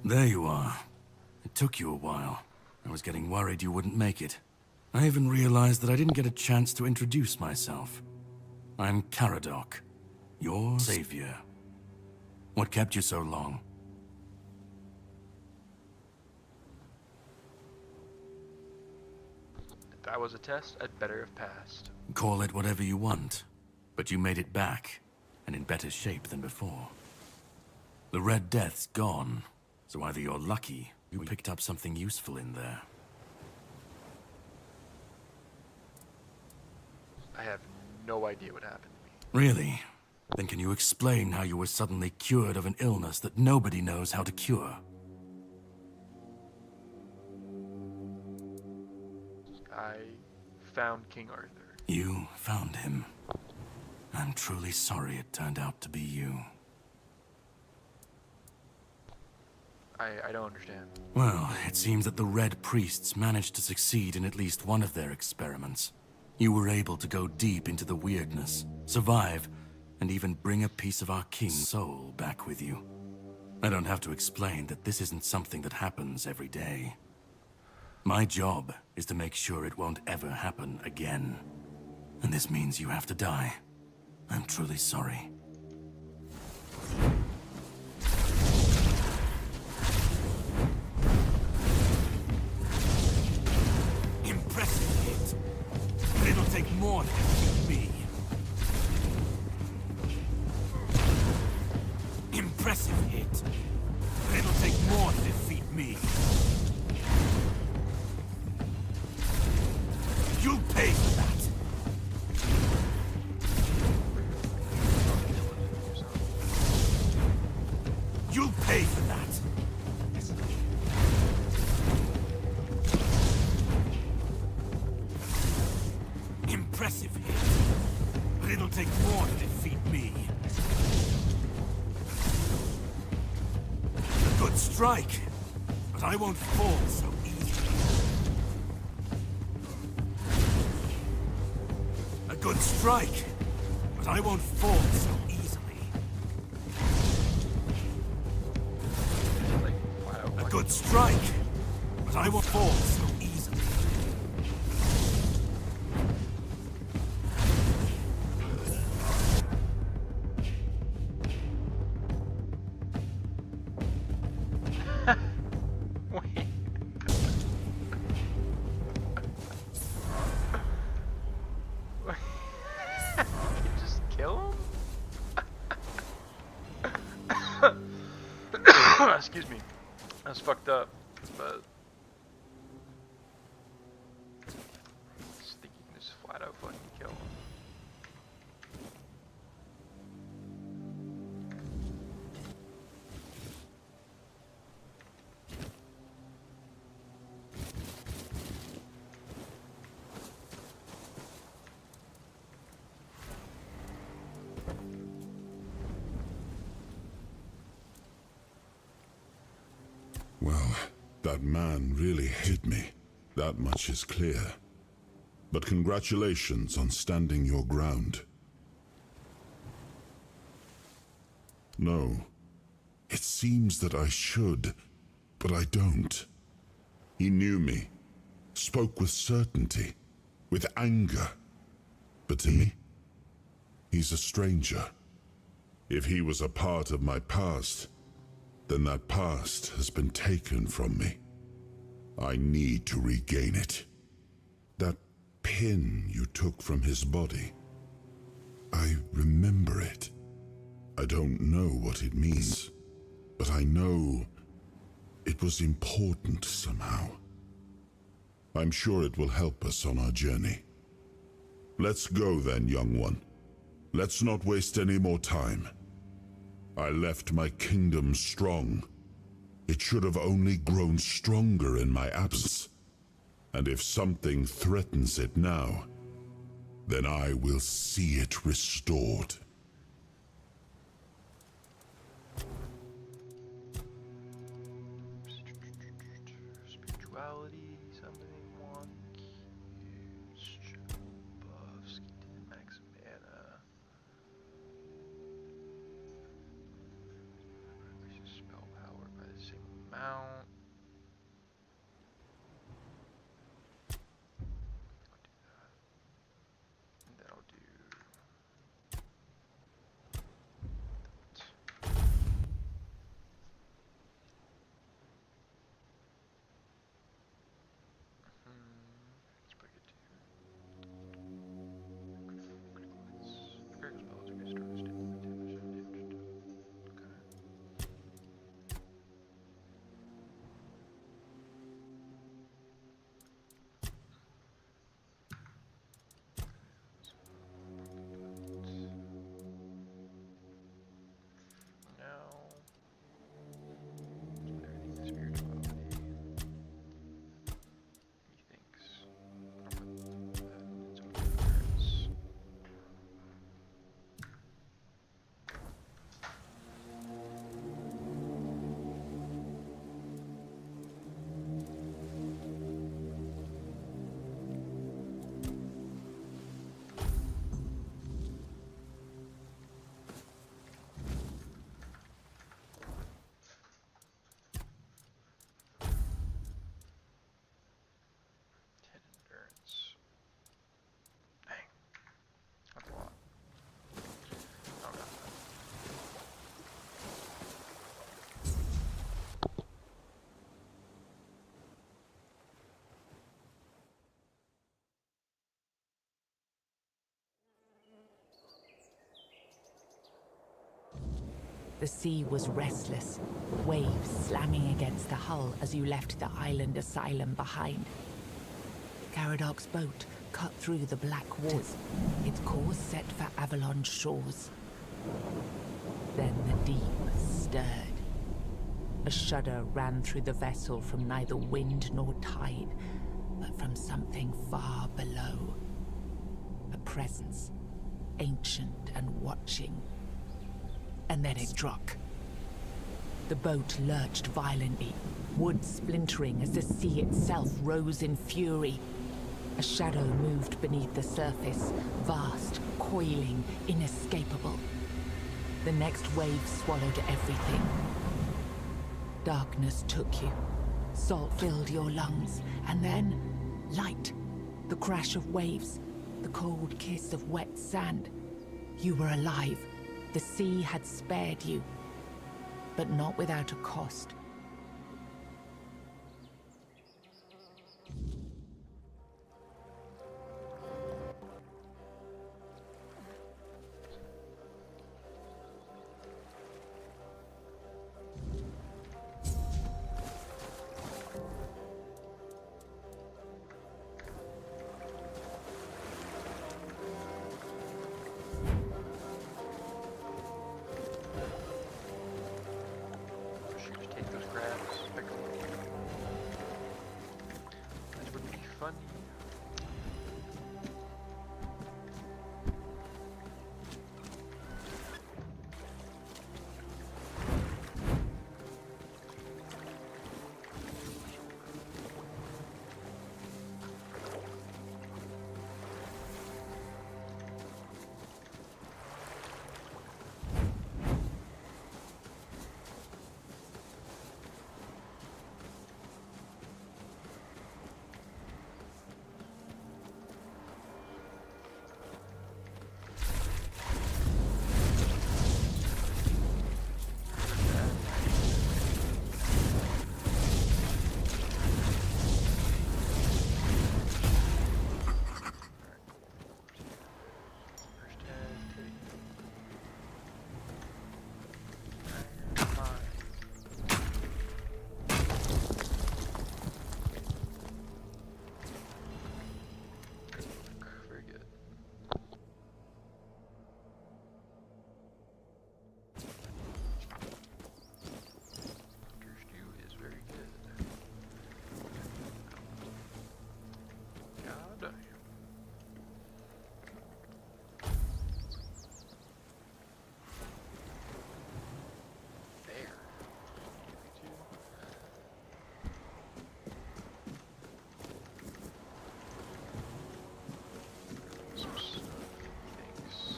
There you are. It took you a while. I was getting worried you wouldn't make it. I even realized that I didn't get a chance to introduce myself. I'm Caradoc, your savior. What kept you so long? If that was a test, I'd better have passed. Call it whatever you want, but you made it back, and in better shape than before. The Red Death's gone, so either you're lucky, or you picked up something useful in there. I have no idea what happened to me. Really? Then can you explain how you were suddenly cured of an illness that nobody knows how to cure? I found King Arthur. You found him. I'm truly sorry it turned out to be you. I don't understand. Well, it seems that the Red Priests managed to succeed in at least one of their experiments. You were able to go deep into the weirdness, survive, and even bring a piece of our king's soul back with you. I don't have to explain that this isn't something that happens every day. My job is to make sure it won't ever happen again. And this means you have to die. I'm truly sorry. Impressive hit. But it'll take more than me. Impressive hit. But it'll take more to defeat me. You'll pay for that. You'll pay for that. Impressive hit, but it'll take more to defeat me. A good strike, but I won't fall so easily. A good strike, but I won't fall so easily. A good strike, but I won't fall so easily. Wait. You just kill him? Excuse me. That's fucked up, but I just think you can just flat out fucking kill him. Well, that man really hit me. That much is clear. but congratulations on standing your ground. No. It seems that I should, but I don't. He knew me, spoke with certainty, with anger. But to me, he's a stranger. If he was a part of my past, then that past has been taken from me. I need to regain it. That pin you took from his body, I remember it. I don't know what it means, but I know it was important somehow. I'm sure it will help us on our journey. Let's go then, young one. Let's not waste any more time. I left my kingdom strong. It should have only grown stronger in my absence. And if something threatens it now, then I will see it restored. Spirituality, something wonk. Use buffs, get to max mana. Increases spell power by the same amount. I'll do that. And then I'll do that. Let's break it to critical spells are restore damage undamaged. Okay. Now, everything spirituality. Methinks. I'll put that in some cards. Endurance. Dang. That's a lot. I don't got that. The sea was restless, waves slamming against the hull as you left the island asylum behind. Caradoc's boat cut through the black waters, its course set for Avalon'd shores. Then the deep stirred. A shudder ran through the vessel from neither wind nor tide, but from something far below. A presence, ancient and watching. And then it struck. The boat lurched violently, wood splintering as the sea itself rose in fury. A shadow moved beneath the surface, vast, coiling, inescapable. The next wave swallowed everything. Darkness took you. Salt filled your lungs, and then light. The crash of waves, the cold kiss of wet sand. You were alive. The sea had spared you, but not without a cost. Funny. some stuff. Thanks.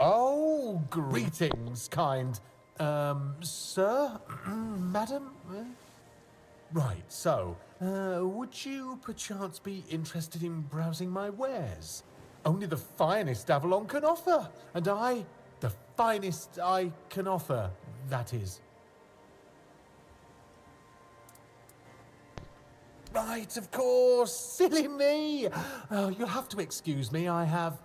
Oh, greetings, kind. Sir? Madam? Right, so, would you perchance be interested in browsing my wares? Only the finest Avalon can offer, and the finest I can offer, that is. Right, of course, silly me. Oh, you'll have to excuse me, I have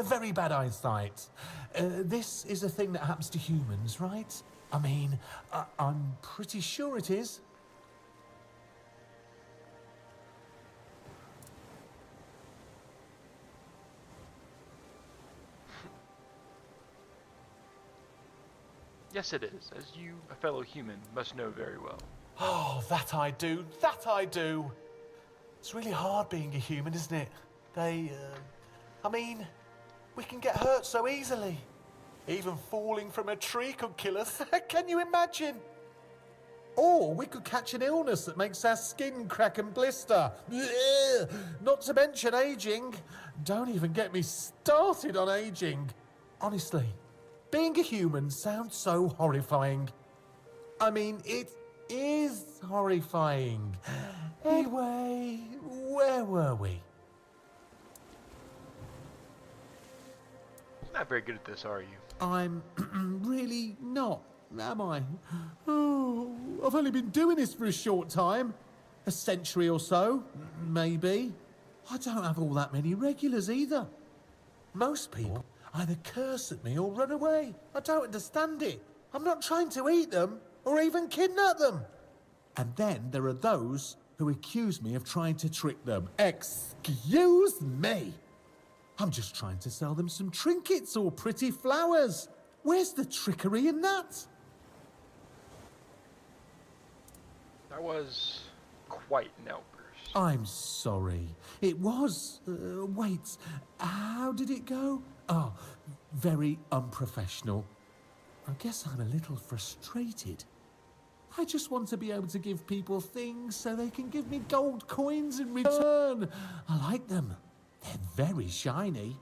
very bad eyesight. This is a thing that happens to humans, right? I mean, I'm pretty sure it is. Yes, it is, as you, a fellow human, must know very well. Oh, that I do, that I do. It's really hard being a human, isn't it? I mean, we can get hurt so easily. Even falling from a tree could kill us. Can you imagine? Or we could catch an illness that makes our skin crack and blister. Ugh. Not to mention aging. Don't even get me started on aging. Honestly, being a human sounds so horrifying. I mean, it is horrifying. Anyway, where were we? Not very good at this, are you? I'm really not, am I? Oh, I've only been doing this for a short time. A century or so, maybe. I don't have all that many regulars either. Most people either curse at me or run away. I don't understand it. I'm not trying to eat them or even kidnap them. And then there are those who accuse me of trying to trick them. Excuse me! I'm just trying to sell them some trinkets or pretty flowers. Where's the trickery in that? That was quite an outburst. I'm sorry. It was. Wait, how did it go? Oh, very unprofessional. I guess I'm a little frustrated. I just want to be able to give people things so they can give me gold coins in return. I like them. They're very shiny.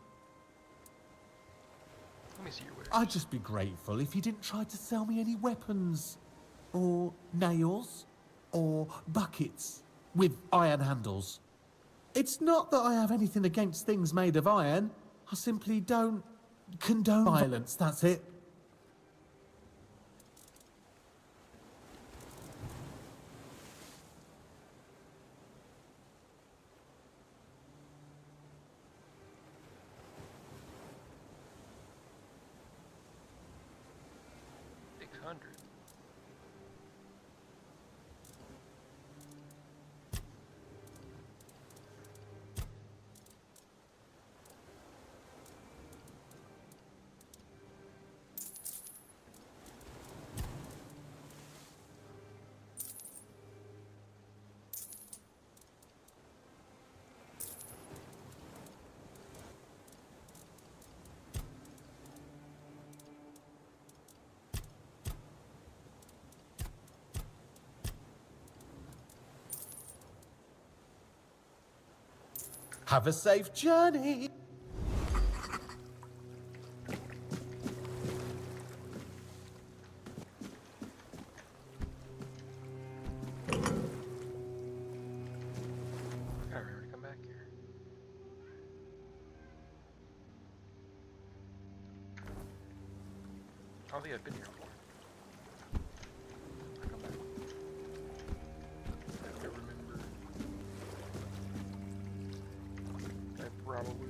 Let me see your wares. I'd just be grateful if you didn't try to sell me any weapons. Or nails. Or buckets with iron handles. It's not that I have anything against things made of iron. I simply don't condone violence, that's it. Have a safe journey. I remember to come back here. I don't think I've been here before. I'll come back. I remember. I probably.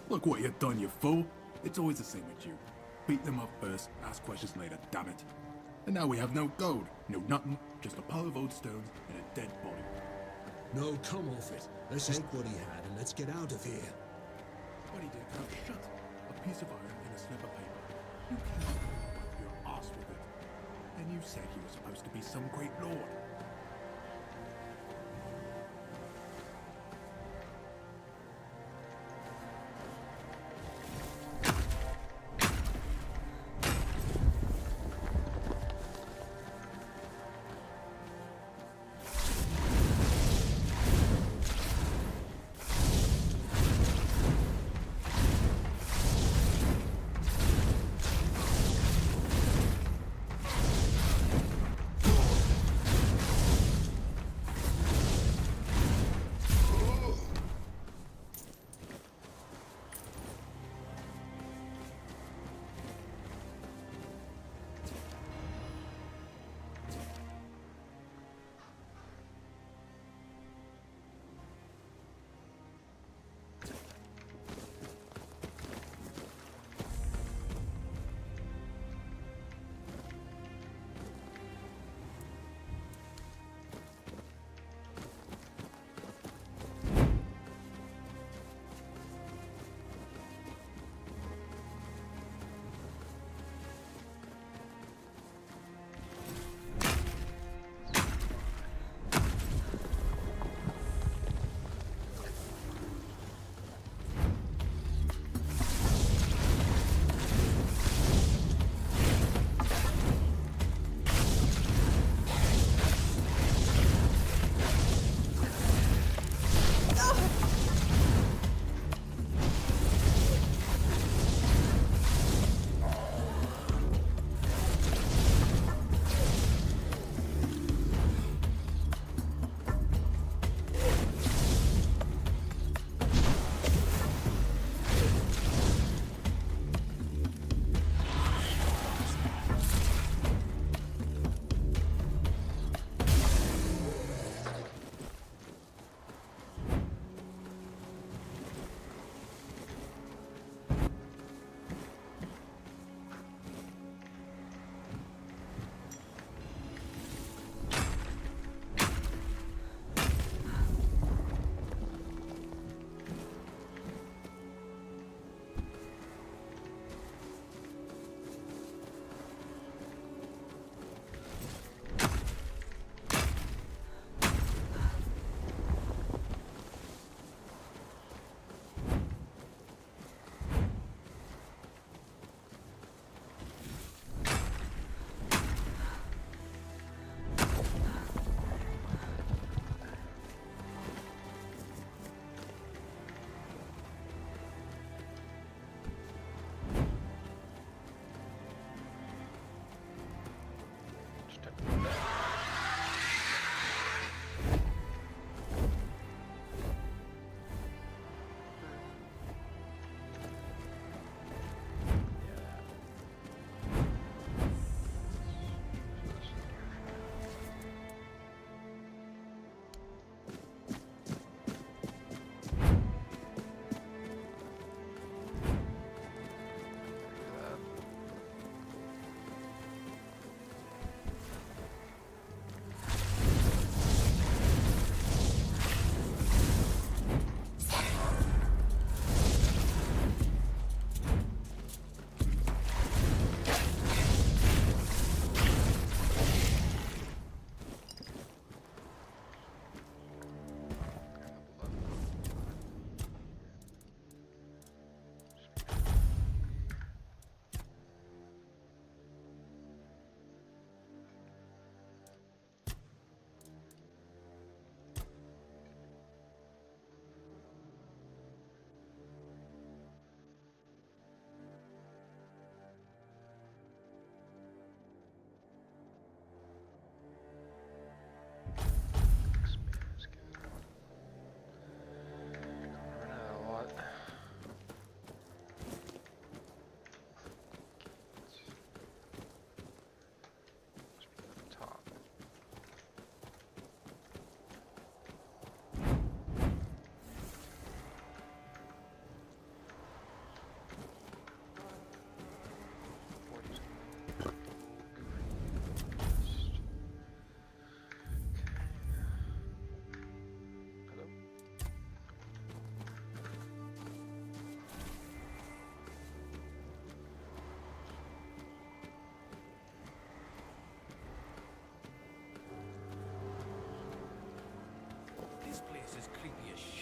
Look what you've done, you fool. It's always the same with you. Beat them up first, ask questions later, damn it. And now we have no gold, no nothing, just a pile of old stones and a dead body. No, come off it. Let's take what he had and let's get out of here. What he did, now shut. A piece of iron and a slip of paper. You can't wipe your ass with it. And you said he was supposed to be some great lord.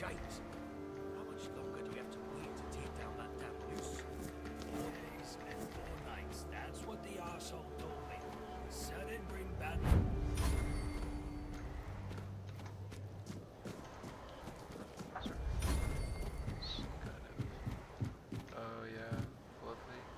shapes. How much longer do we have to wait to take down that damn noose? 4 days and 4 nights. That's what the arsehole told me. Sudden bring back. Oh yeah, Blood Lake.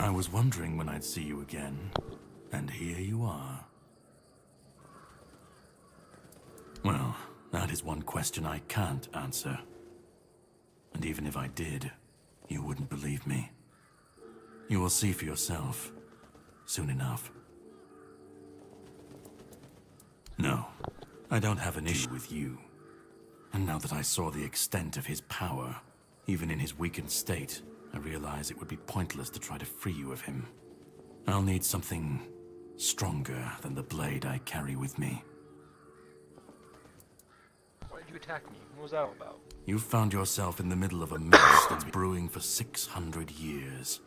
I was wondering when I'd see you again, and here you are. Well, that is one question I can't answer. And even if I did, you wouldn't believe me. You will see for yourself, soon enough. No, I don't have an issue with you. And now that I saw the extent of his power, even in his weakened state, I realize it would be pointless to try to free you of him. I'll need something stronger than the blade I carry with me. Why did you attack me? What was that all about? You found yourself in the middle of a mess that's been brewing for 600 years.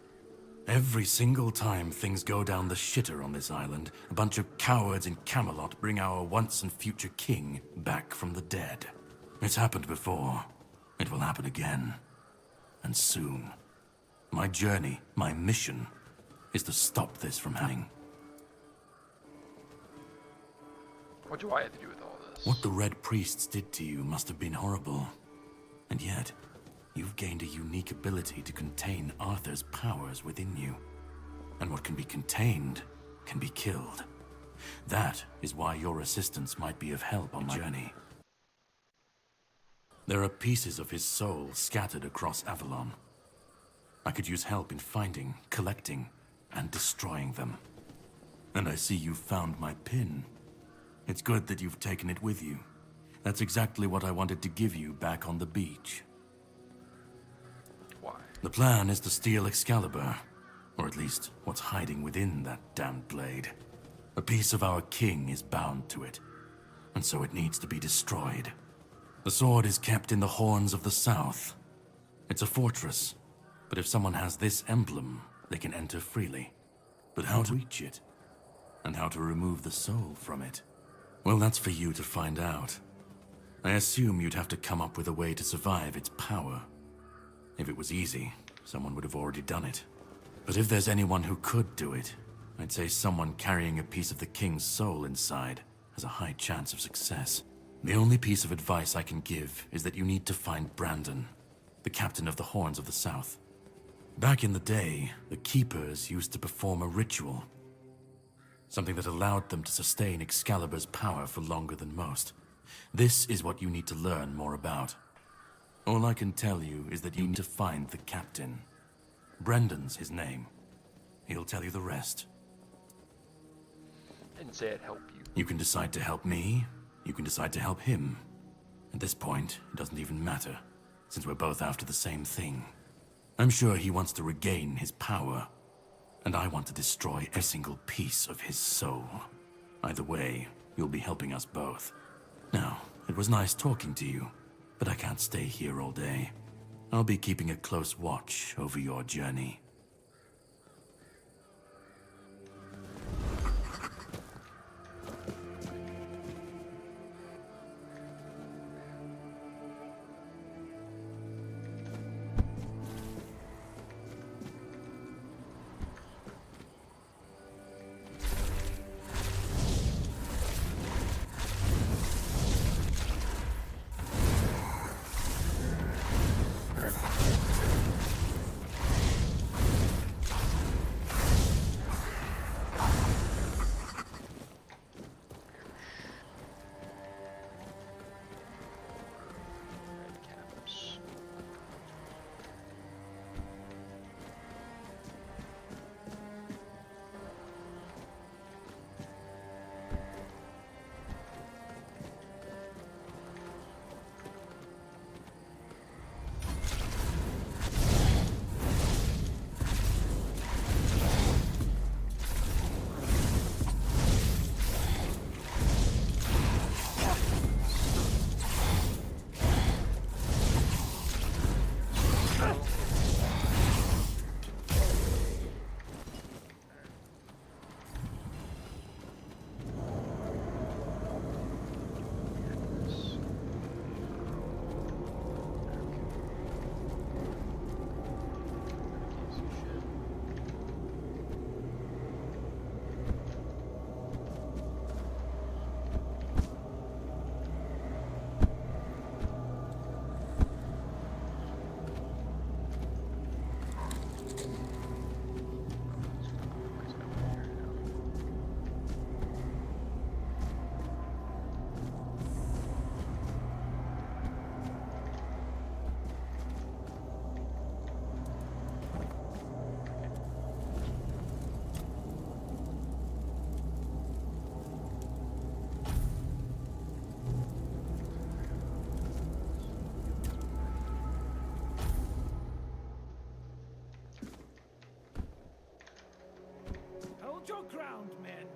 Every single time things go down the shitter on this island, a bunch of cowards in Camelot bring our once and future king back from the dead. It's happened before. It will happen again. And soon. My journey, my mission, is to stop this from happening. What do I have to do with all this? What the Red Priests did to you must have been horrible. And yet, you've gained a unique ability to contain Arthur's powers within you. And what can be contained can be killed. That is why your assistance might be of help on my journey. There are pieces of his soul scattered across Avalon. I could use help in finding, collecting, and destroying them. And I see you've found my pin. It's good that you've taken it with you. That's exactly what I wanted to give you back on the beach. Why? The plan is to steal Excalibur, or at least what's hiding within that damned blade. A piece of our king is bound to it, and so it needs to be destroyed. The sword is kept in the Horns of the South. It's a fortress, but if someone has this emblem, they can enter freely. But how to reach it? And how to remove the soul from it? Well, that's for you to find out. I assume you'd have to come up with a way to survive its power. If it was easy, someone would have already done it. But if there's anyone who could do it, I'd say someone carrying a piece of the king's soul inside has a high chance of success. The only piece of advice I can give is that you need to find Brandon, the captain of the Horns of the South. Back in the day, the Keepers used to perform a ritual. Something that allowed them to sustain Excalibur's power for longer than most. This is what you need to learn more about. All I can tell you is that you need to find the captain. Brendan's his name. He'll tell you the rest. Didn't say I'd help you. You can decide to help me, you can decide to help him. At this point, it doesn't even matter, since we're both after the same thing. I'm sure he wants to regain his power, and I want to destroy every single piece of his soul. Either way, you'll be helping us both. Now, it was nice talking to you, but I can't stay here all day. I'll be keeping a close watch over your journey. Hold your ground, men.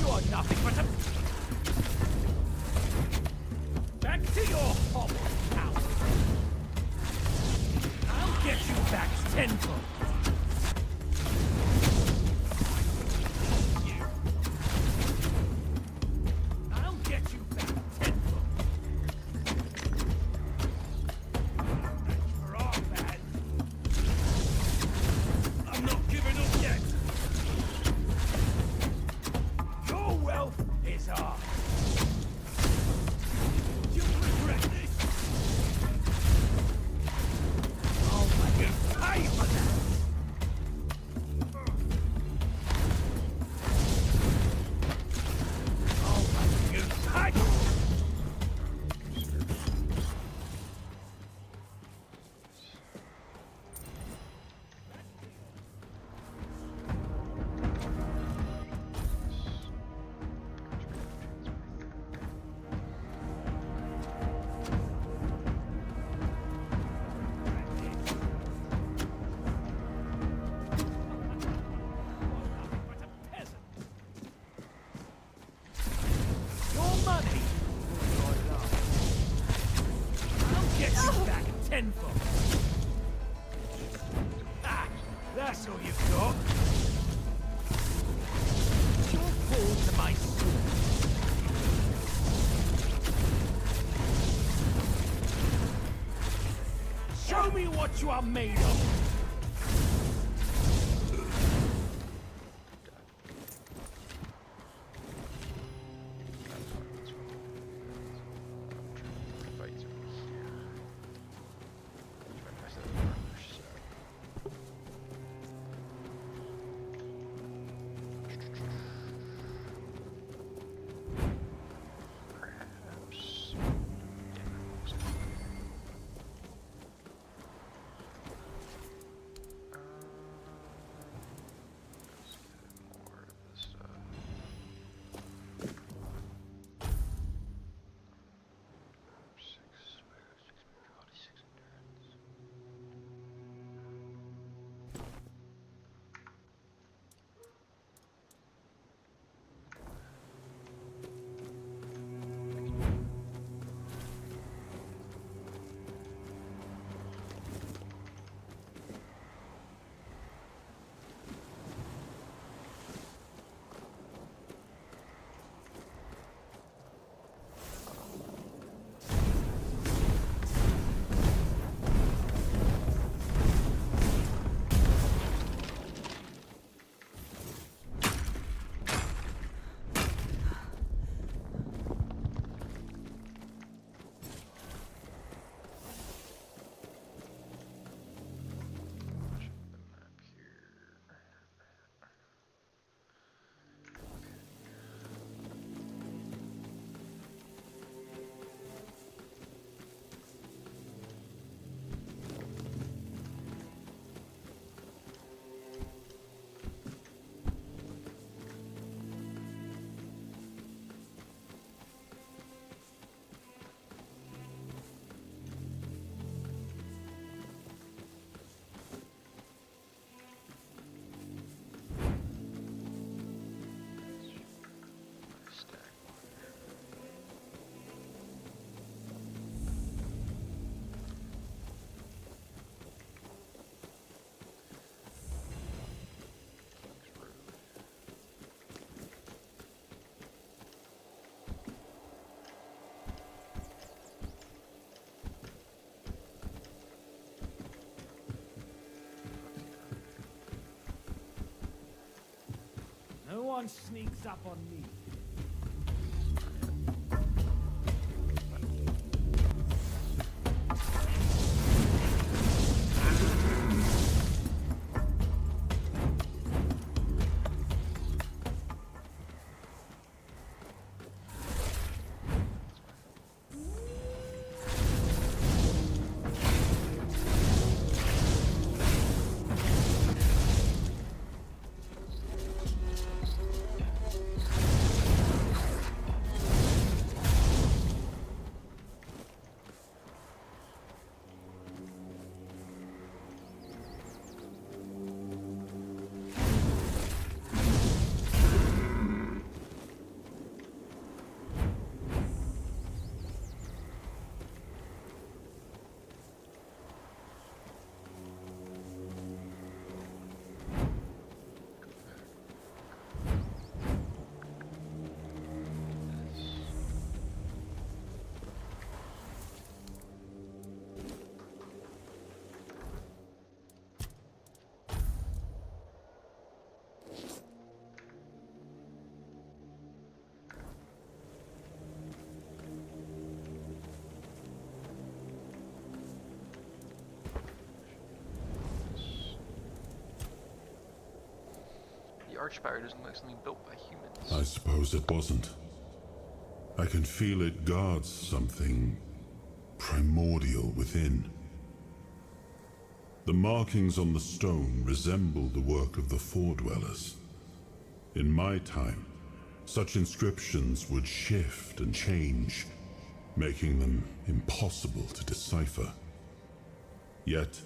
You are nothing but a... Back to your hovel, coward. I'll get you back tenfold. I'll get you back tenfold. For our bad. I'm not giving up yet. Your wealth tenfold. Ah, that's all you've got. You'll fall to my sword. Show me what you are made of. No one sneaks up on me. The Archspire doesn't look like something built by humans. I suppose it wasn't. I can feel it guards something primordial within. The markings on the stone resemble the work of the Foredwellers. In my time, such inscriptions would shift and change, making them impossible to decipher. Yet,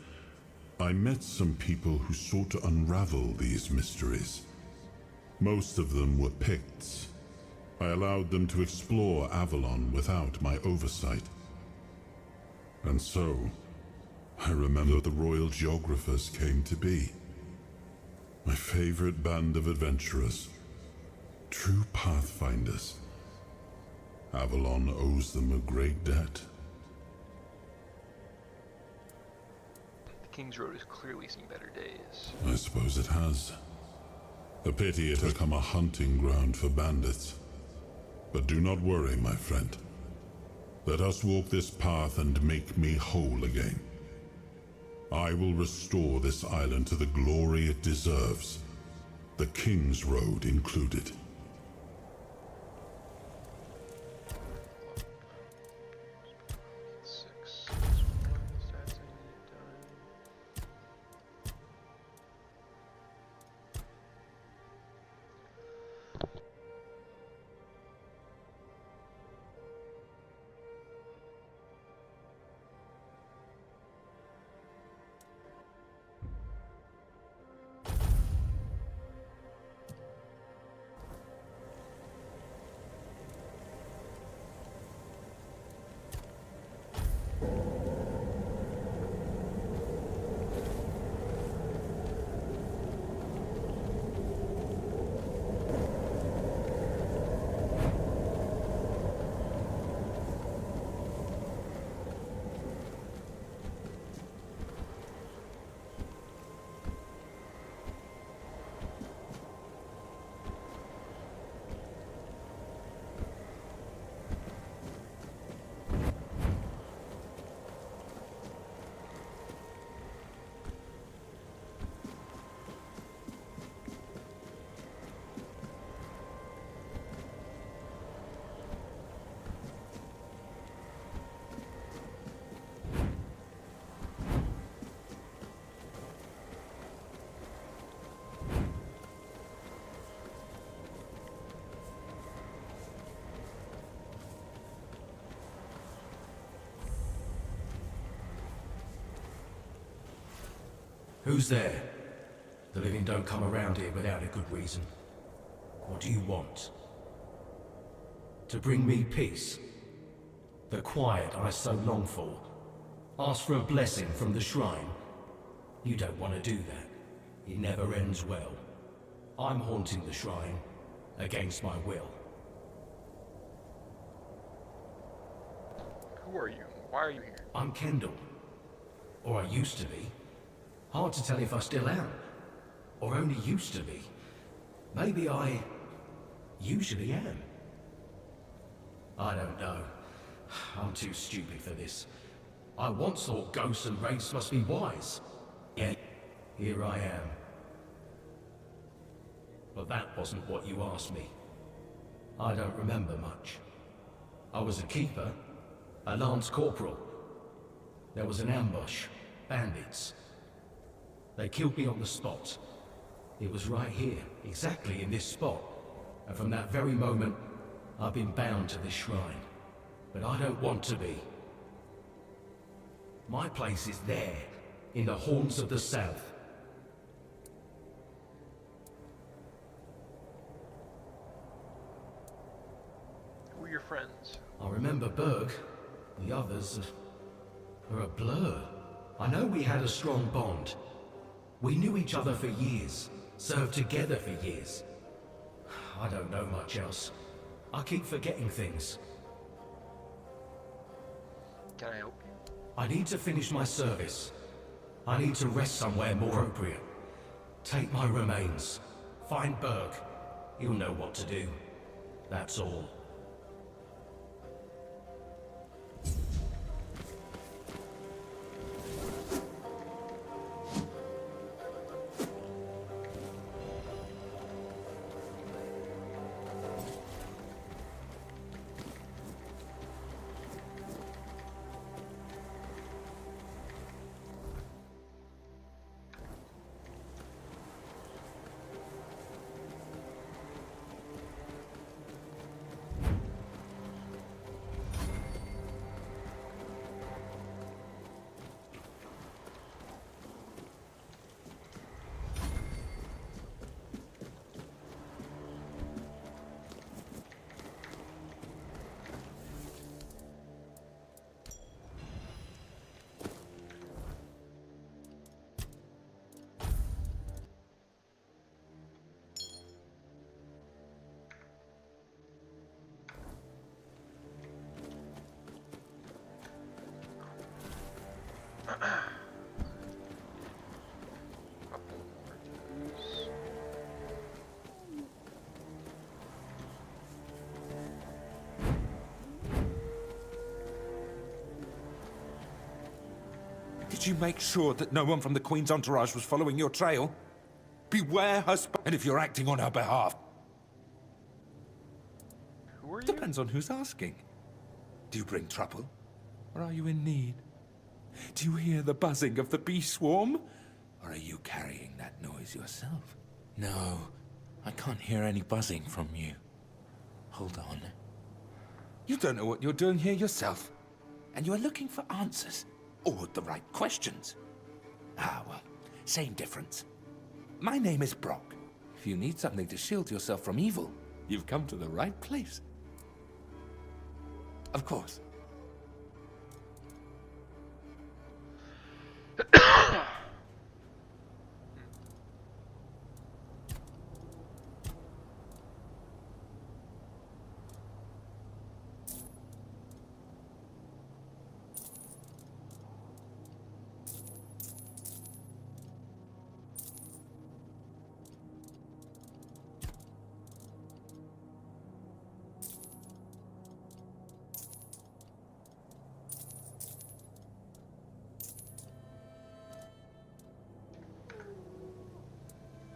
I met some people who sought to unravel these mysteries. Most of them were Picts. I allowed them to explore Avalon without my oversight. And so, I remember the royal geographers came to be. My favorite band of adventurers. True pathfinders. Avalon owes them a great debt. The King's Road has clearly seen better days. I suppose it has. A pity it has become a hunting ground for bandits. But do not worry, my friend. Let us walk this path and make me whole again. I will restore this island to the glory it deserves, the King's Road included. Who's there? The living don't come around here without a good reason. What do you want? To bring me peace? The quiet I so long for? Ask for a blessing from the shrine? You don't want to do that. It never ends well. I'm haunting the shrine, against my will. Who are you? Why are you here? I'm Kendall. Or I used to be. Hard to tell if I still am. Or only used to be. Maybe I usually am. I don't know. I'm too stupid for this. I once thought ghosts and wraiths must be wise. Yet, here I am. But that wasn't what you asked me. I don't remember much. I was a keeper, a lance corporal. There was an ambush, bandits. They killed me on the spot. It was right here, exactly in this spot. And from that very moment, I've been bound to this shrine. But I don't want to be. My place is there, in the horns of the south. Who are your friends? I remember Berg. The others are a blur. I know we had a strong bond. We knew each other for years, served together for years. I don't know much else. I keep forgetting things. Can I help you? I need to finish my service. I need to rest somewhere more appropriate. Take my remains. Find Berg. He'll know what to do. That's all. Did you make sure that no one from the Queen's entourage was following your trail? Beware her and if you're acting on her behalf. Who are you? Depends on who's asking. Do you bring trouble? Or are you in need? Do you hear the buzzing of the bee swarm? Or are you carrying that noise yourself? No, I can't hear any buzzing from you. Hold on. You don't know what you're doing here yourself. And you are looking for answers. Or the right questions. Ah, well, same difference. My name is Brock. If you need something to shield yourself from evil, you've come to the right place. Of course.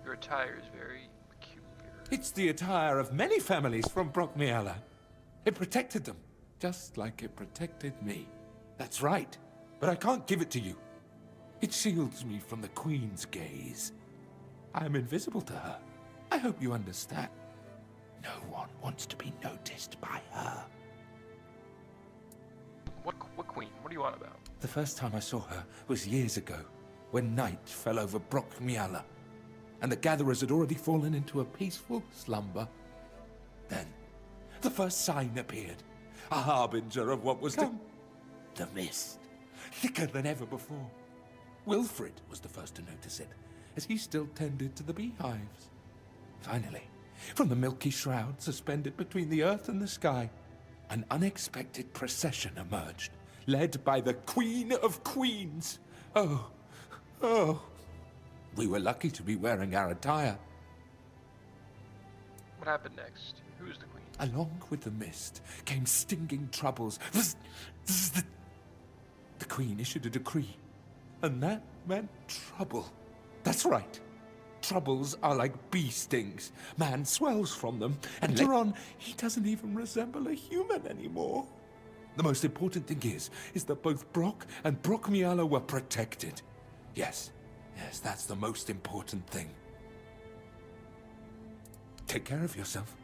Your attire is very peculiar. It's the attire of many families from Brockmiala. It protected them, just like it protected me. That's right, but I can't give it to you. It shields me from the Queen's gaze. I am invisible to her. I hope you understand. No one wants to be noticed by her. What queen? What are you on about? The first time I saw her was years ago, when night fell over Brockmiala, and the gatherers had already fallen into a peaceful slumber. Then, the first sign appeared, a harbinger of what was to come. The mist, thicker than ever before. Wilfred was the first to notice it, as he still tended to the beehives. Finally, from the milky shroud suspended between the earth and the sky, an unexpected procession emerged, led by the Queen of Queens. Oh. We were lucky to be wearing our attire. What happened next? Who's the queen? Along with the mist came stinging troubles. The Queen issued a decree, and that meant trouble. That's right. Troubles are like bee stings. Man swells from them, and later on, he doesn't even resemble a human anymore. The most important thing is that both Brock and Brockmiala were protected. Yes, that's the most important thing. Take care of yourself.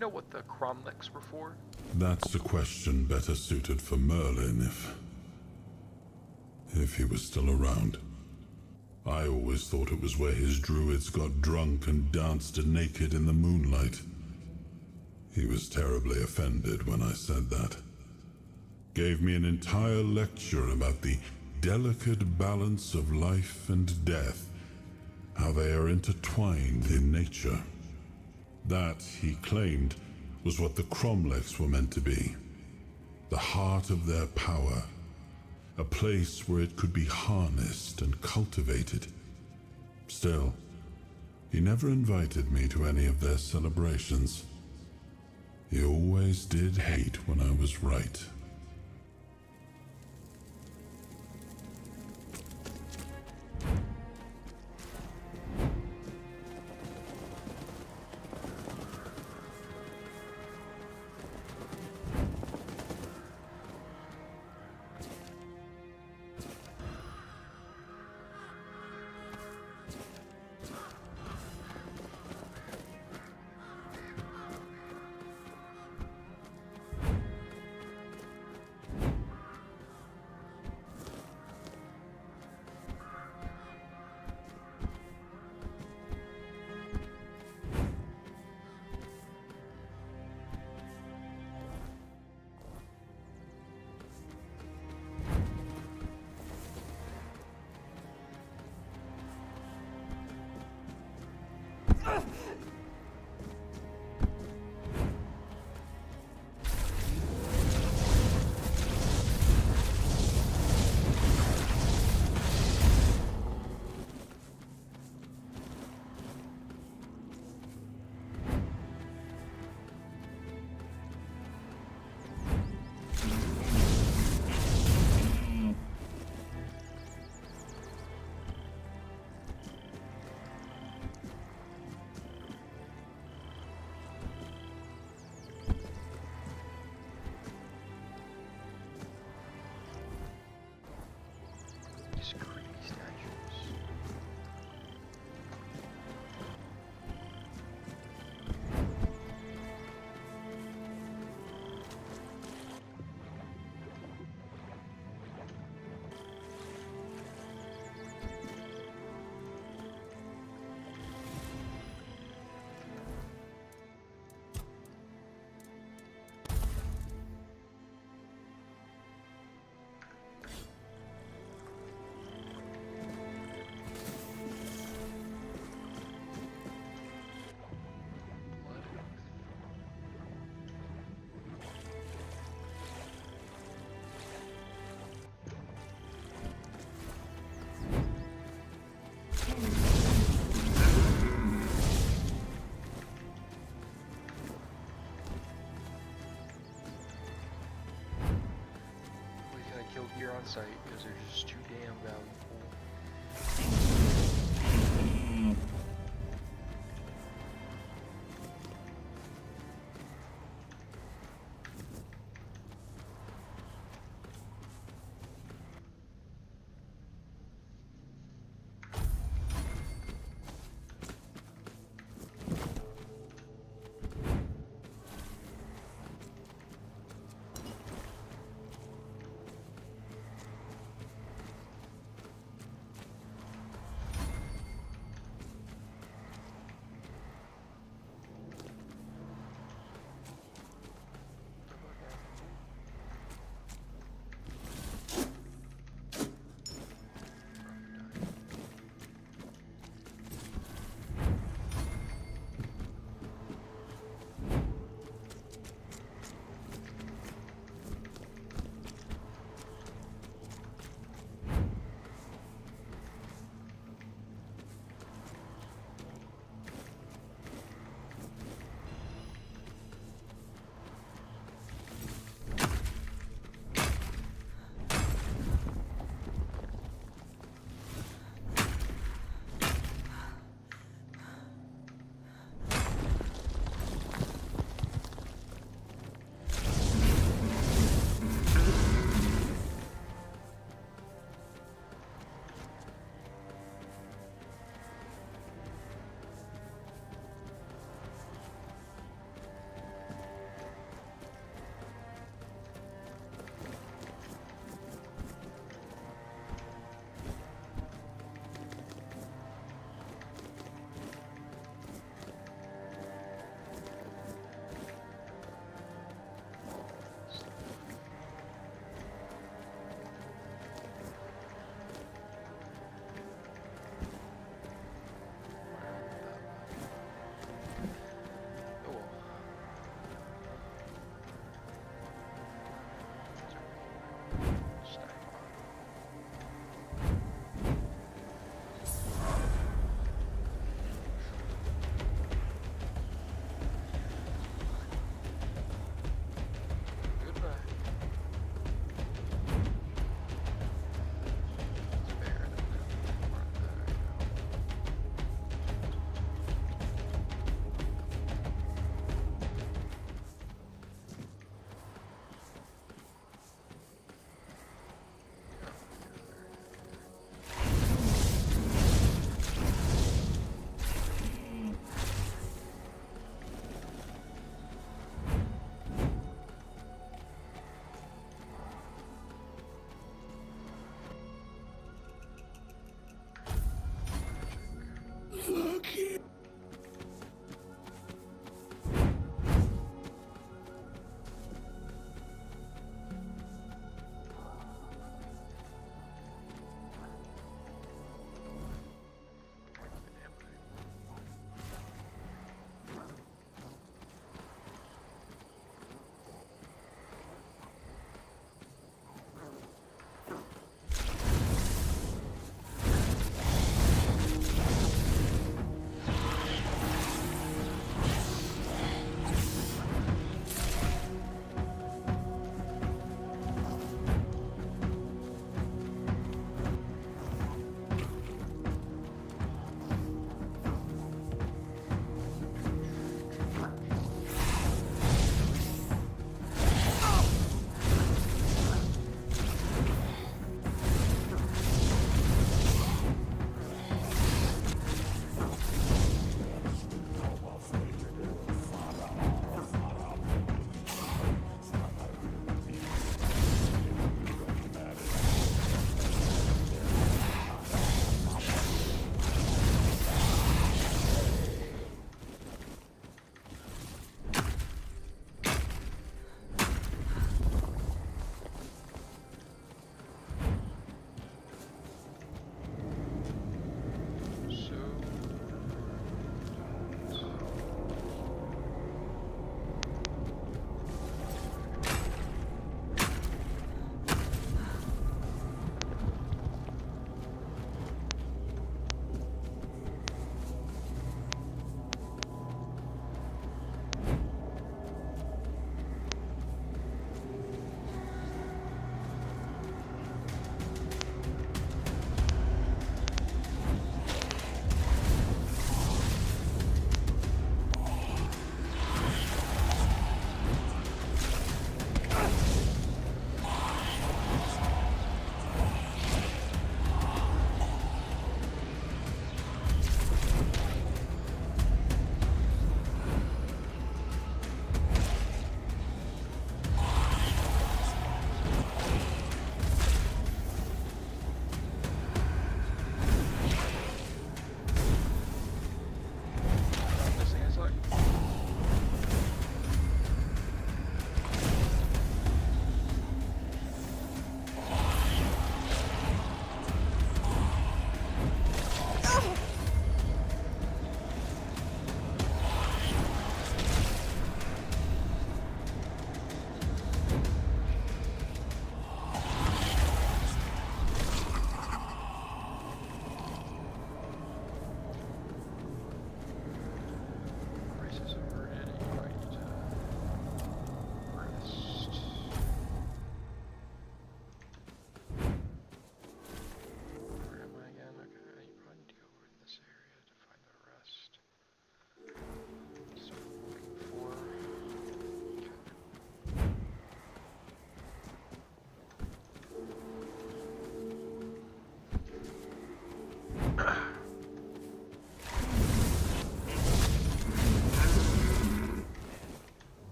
Know what the cromlechs were for? That's a question better suited for Merlin, if he was still around. I always thought it was where his druids got drunk and danced naked in the moonlight. He was terribly offended when I said that. Gave me an entire lecture about the delicate balance of life and death, how they are intertwined in nature. That, he claimed, was what the Cromlechs were meant to be. The heart of their power. A place where it could be harnessed and cultivated. Still, he never invited me to any of their celebrations. He always did hate when I was right. These creepy statues. Killed here on site because they're just too damn valuable.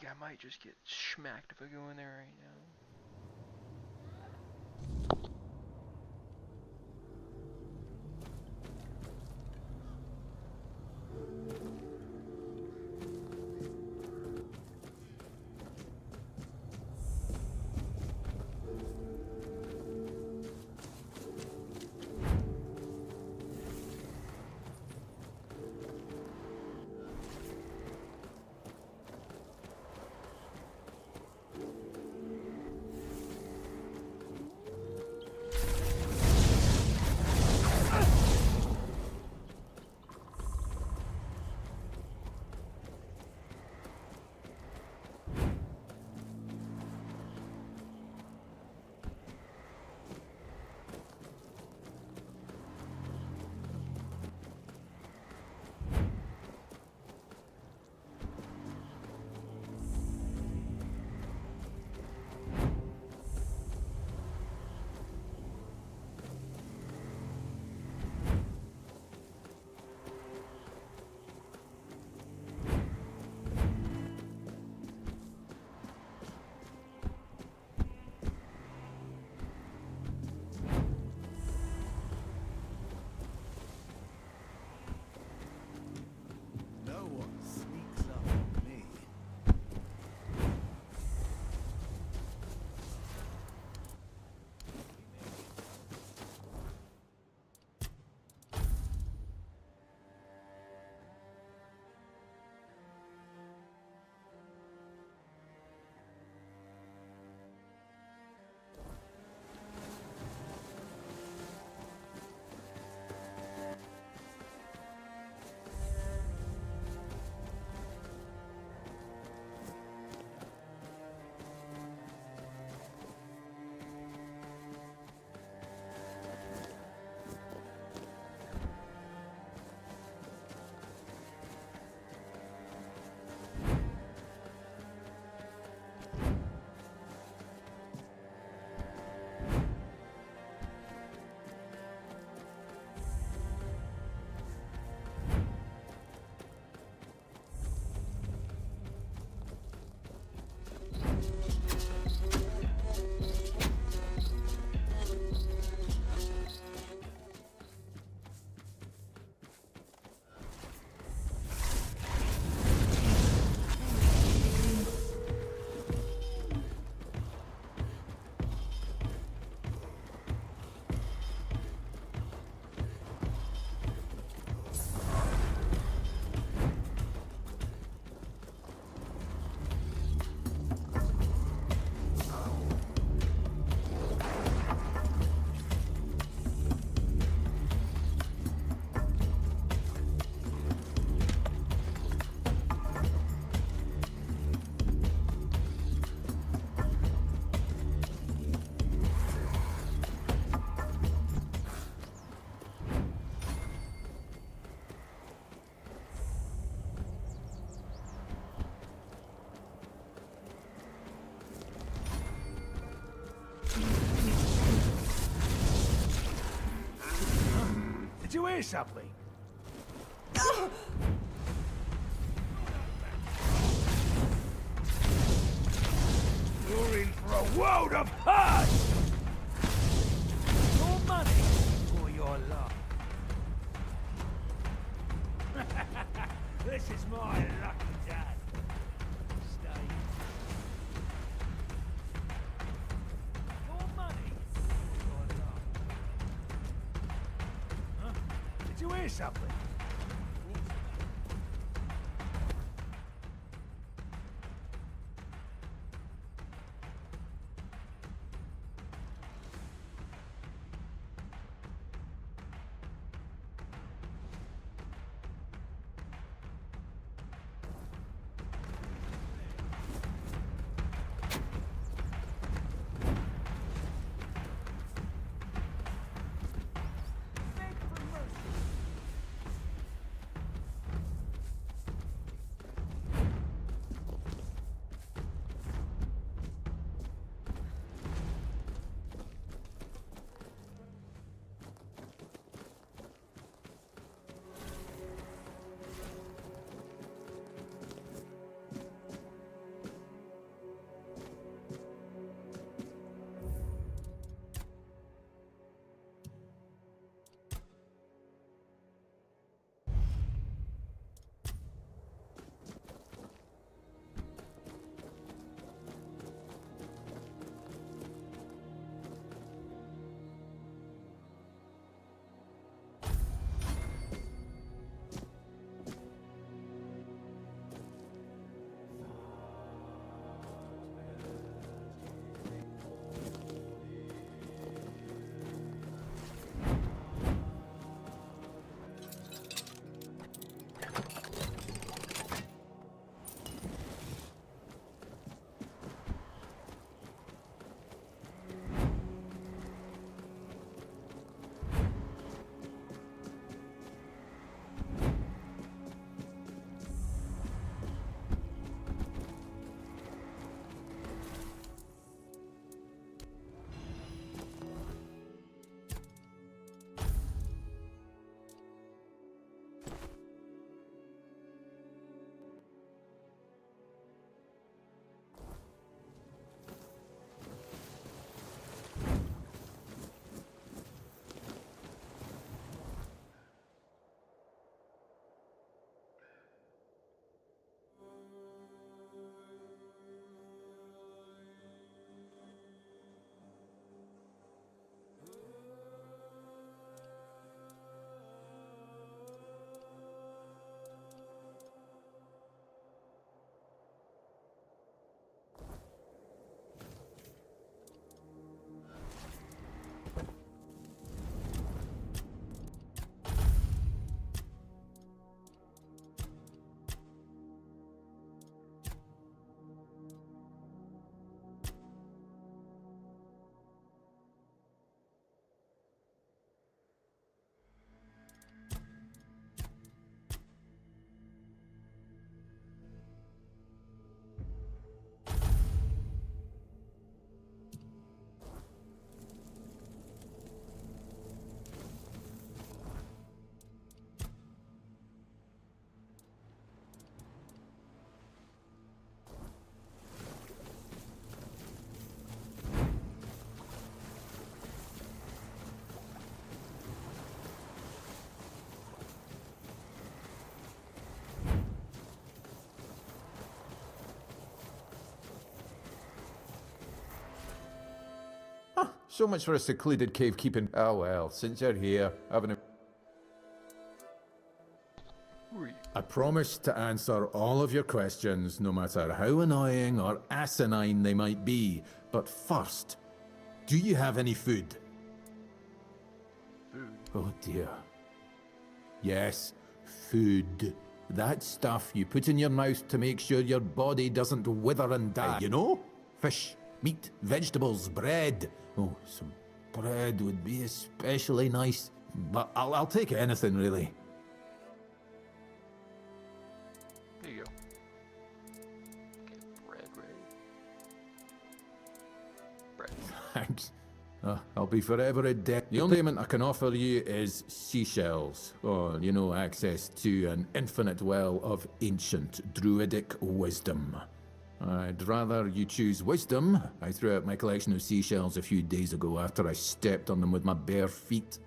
I might just get smacked if I go in there right now. You hear something? You're in for a world of hurt! Your money or your luck? This is my lucky dad. Stay. Your money or your luck? Huh? Did you hear something? So much for a secluded cave keeping. Oh well, since you're here, having a... I promise to answer all of your questions, no matter how annoying or asinine they might be. But first, do you have any food? Food? Oh dear. Yes, food. That stuff you put in your mouth to make sure your body doesn't wither and die, you know? Fish, meat, vegetables, bread. Oh, some bread would be especially nice. But I'll take anything, really. There you go. Okay, bread. Bread. Thanks. I'll be forever in debt. The only payment I can offer you is seashells. Or, you know, access to an infinite well of ancient druidic wisdom. I'd rather you choose wisdom. I threw out my collection of seashells a few days ago after I stepped on them with my bare feet.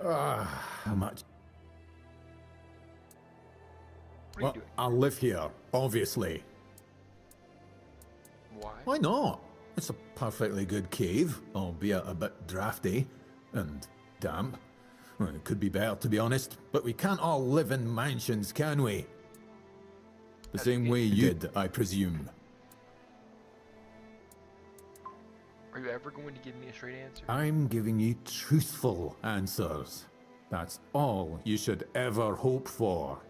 How much? Well, I live here, obviously. Why? Why not? It's a perfectly good cave, albeit a bit drafty and damp. Well, it could be better, to be honest, but we can't all live in mansions, can we? The same way you did, I presume. Are you ever going to give me a straight answer? I'm giving you truthful answers. That's all you should ever hope for.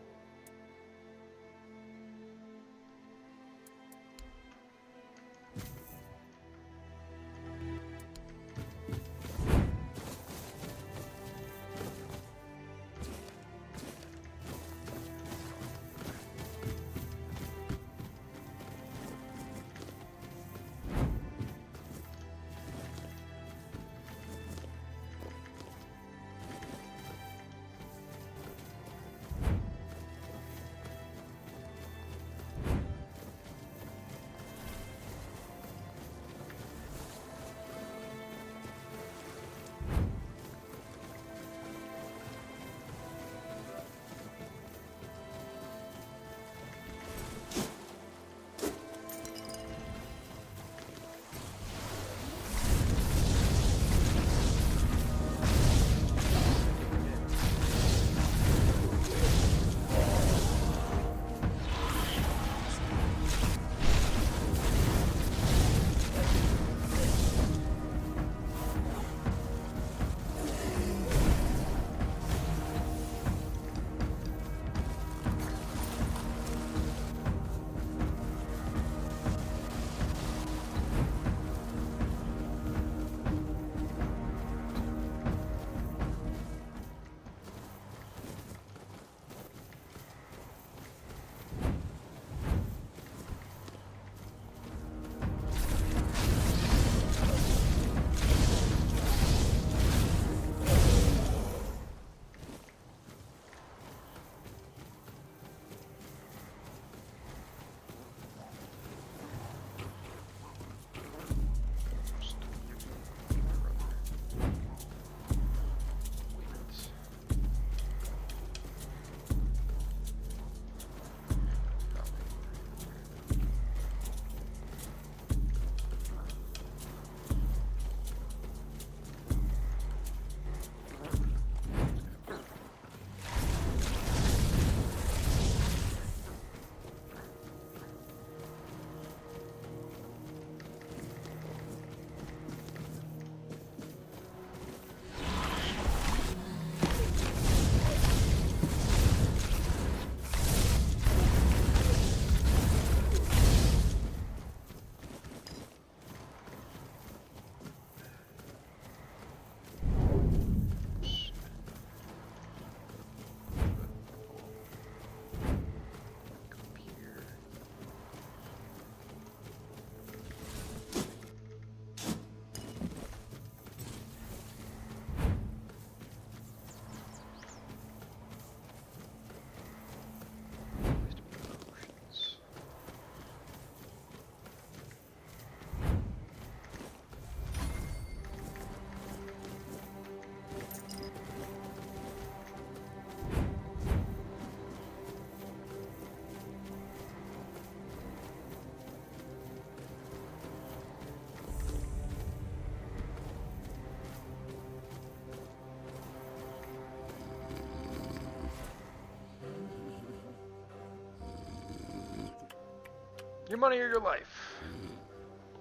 Your money or your life.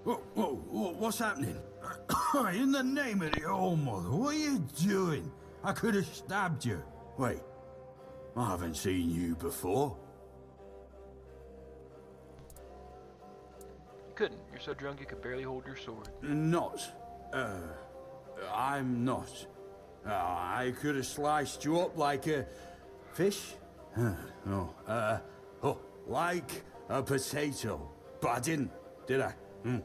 What's happening? In the name of the old mother, what are you doing? I could have stabbed you. Wait, I haven't seen you before. You couldn't. You're so drunk you could barely hold your sword. I'm not. I could have sliced you up like a fish. No. Like a potato. But I didn't, did I? I'm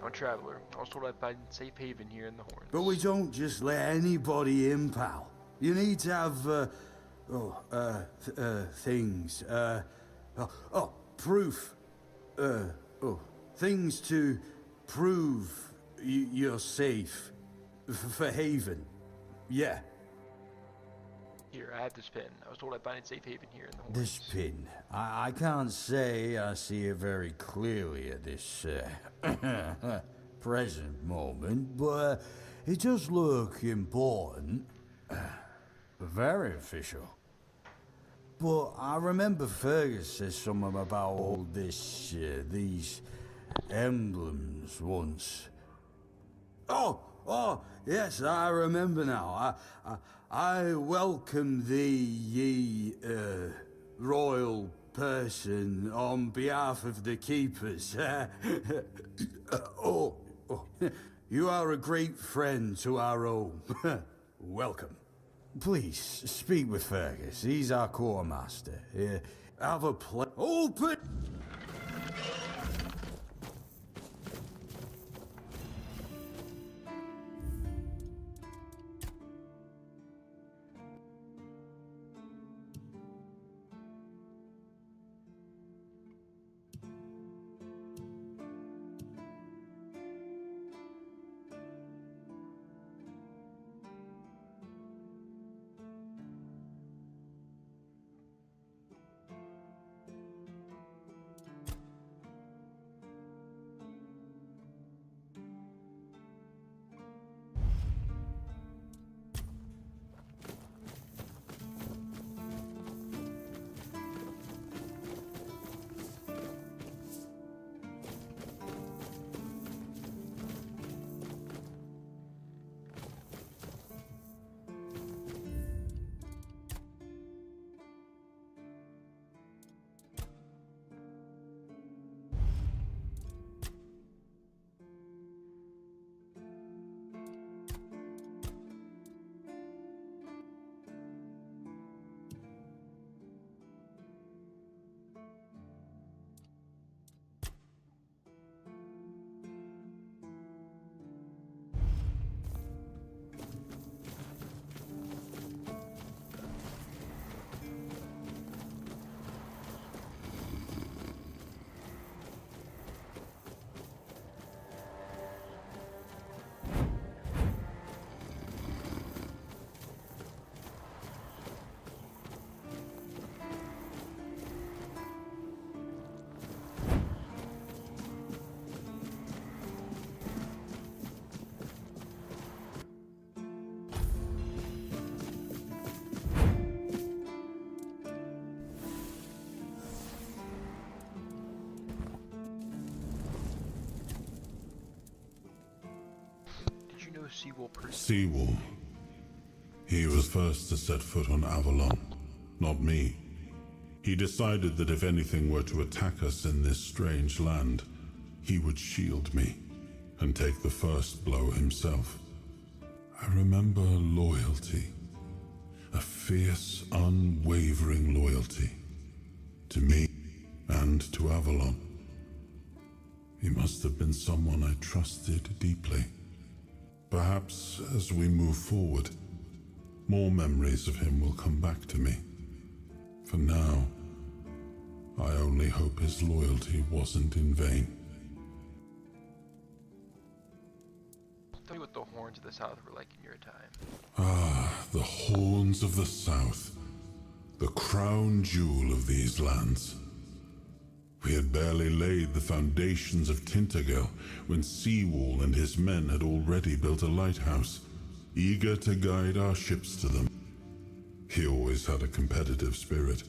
a traveler. I was told I'd find safe haven here in the Horns. But we don't just let anybody in, pal. You need to have, things, proof. Things to prove you're safe. For haven. Yeah. Here, I have this pin. I was told I'd find safe haven here in the Horns. This pin. I can't say I see it very clearly at this present moment, but it does look important. Very official. But I remember Fergus said something about all this, these emblems once. Oh, yes, I remember now. I welcome thee, ye, royal person, on behalf of the keepers. You are a great friend to our home. Welcome. Please, speak with Fergus. He's our quartermaster. Have a open! Seawall. He was first to set foot on Avalon, not me. He decided that if anything were to attack us in this strange land, he would shield me and take the first blow himself. I remember loyalty. A fierce, unwavering loyalty. To me and to Avalon. He must have been someone I trusted deeply. Perhaps as we move forward, more memories of him will come back to me. For now, I only hope his loyalty wasn't in vain. Tell me what the Horns of the South were like in your time. Ah, the Horns of the South. The crown jewel of these lands. We had barely laid the foundations of Tintagel when Seawall and his men had already built a lighthouse, eager to guide our ships to them. He always had a competitive spirit.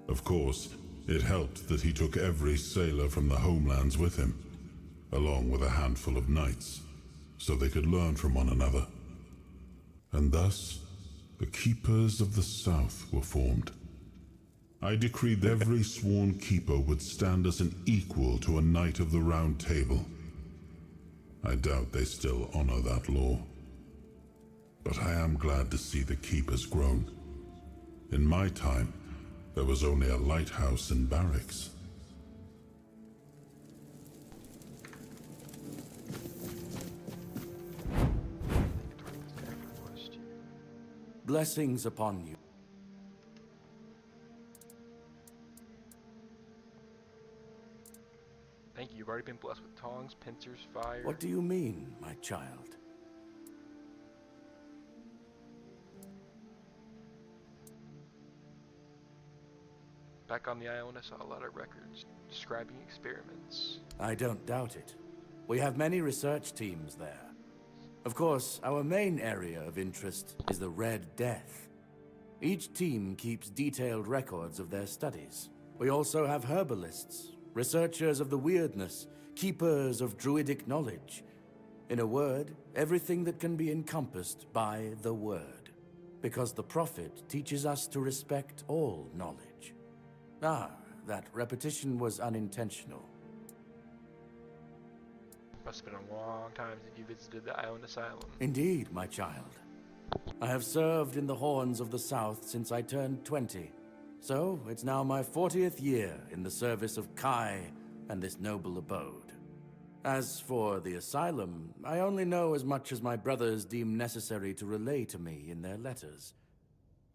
Of course, it helped that he took every sailor from the homelands with him, along with a handful of knights, so they could learn from one another. And thus, the Keepers of the South were formed. I decreed every sworn keeper would stand as an equal to a Knight of the Round Table. I doubt they still honor that law. But I am glad to see the keepers grown. In my time, there was only a lighthouse and barracks. Blessings upon you. Thank you. You've already been blessed with tongs, pincers, fire. What do you mean, my child? Back on the island, I saw a lot of records describing experiments. I don't doubt it. We have many research teams there. Of course, our main area of interest is the Red Death. Each team keeps detailed records of their studies. We also have herbalists, researchers of the weirdness, keepers of druidic knowledge. In a word, everything that can be encompassed by the word. Because the Prophet teaches us to respect all knowledge. Ah, that repetition was unintentional. Must have been a long time since you visited the island asylum. Indeed, my child. I have served in the Horns of the South since I turned 20. So, it's now my 40th year in the service of Kai and this noble abode. As for the asylum, I only know as much as my brothers deem necessary to relay to me in their letters.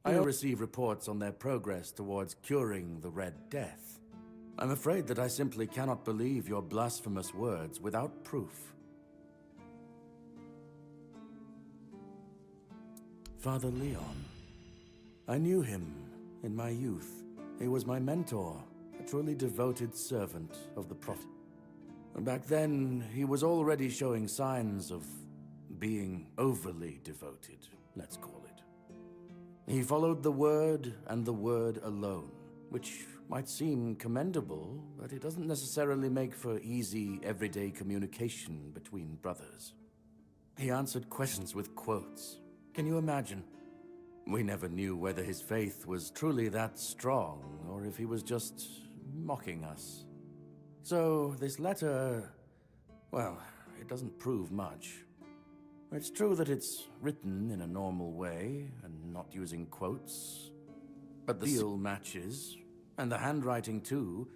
I receive reports on their progress towards curing the Red Death. I'm afraid that I simply cannot believe your blasphemous words without proof. Father Leon. I knew him in my youth. He was my mentor, a truly devoted servant of the Prophet. Back then, he was already showing signs of being overly devoted, let's call it. He followed the word and the word alone, which might seem commendable, but it doesn't necessarily make for easy, everyday communication between brothers. He answered questions with quotes. Can you imagine? We never knew whether his faith was truly that strong, or if he was just mocking us. So, this letter, well, it doesn't prove much. It's true that it's written in a normal way, and not using quotes, but the seal matches, and the handwriting too,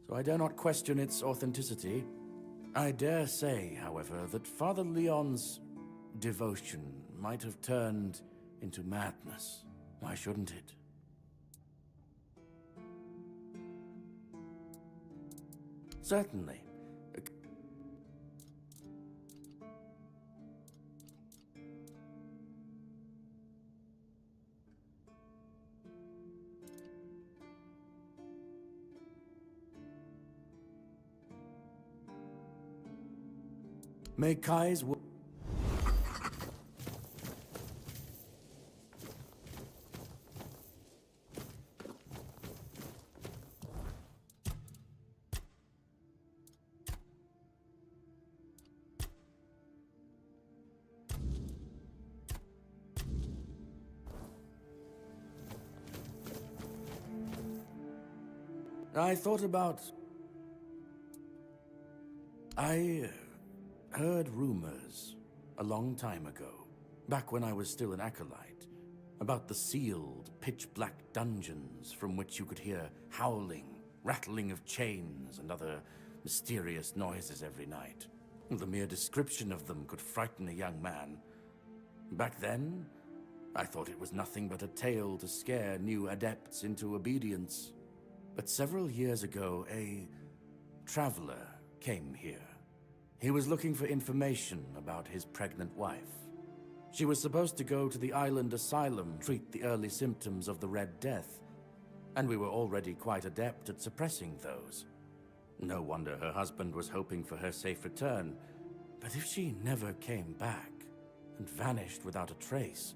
so I dare not question its authenticity. I dare say, however, that Father Leon's devotion might have turned into madness. Why shouldn't it? Certainly. May Kai's wo- I thought about... I heard rumors a long time ago, back when I was still an acolyte, about the sealed, pitch-black dungeons from which you could hear howling, rattling of chains, and other mysterious noises every night. The mere description of them could frighten a young man. Back then, I thought it was nothing but a tale to scare new adepts into obedience. But several years ago, a traveler came here. He was looking for information about his pregnant wife. She was supposed to go to the island asylum, treat the early symptoms of the Red Death, and we were already quite adept at suppressing those. No wonder her husband was hoping for her safe return, but if she never came back and vanished without a trace,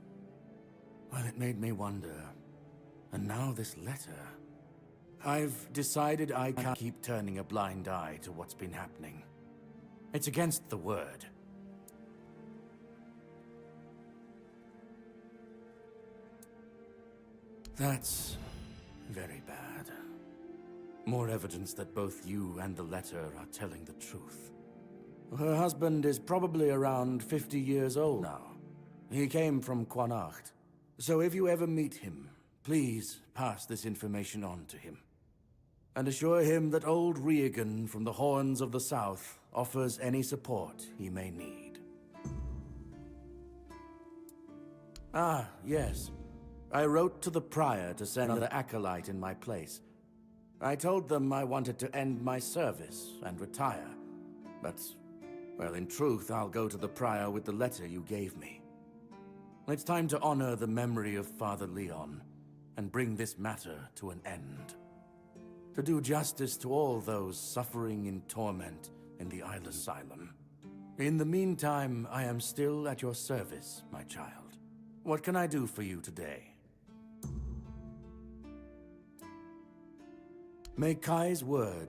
well, it made me wonder. And now this letter... I've decided I can't keep turning a blind eye to what's been happening. It's against the word. That's very bad. More evidence that both you and the letter are telling the truth. Her husband is probably around 50 years old now. He came from Quanacht. So if you ever meet him, please pass this information on to him. And assure him that old Regan from the Horns of the South offers any support he may need. Ah, yes. I wrote to the Prior to send another acolyte in my place. I told them I wanted to end my service and retire. But, well, in truth, I'll go to the Prior with the letter you gave me. It's time to honor the memory of Father Leon and bring this matter to an end. To do justice to all those suffering in torment in the Isle Asylum. In the meantime, I am still at your service, my child. What can I do for you today? May Kai's word.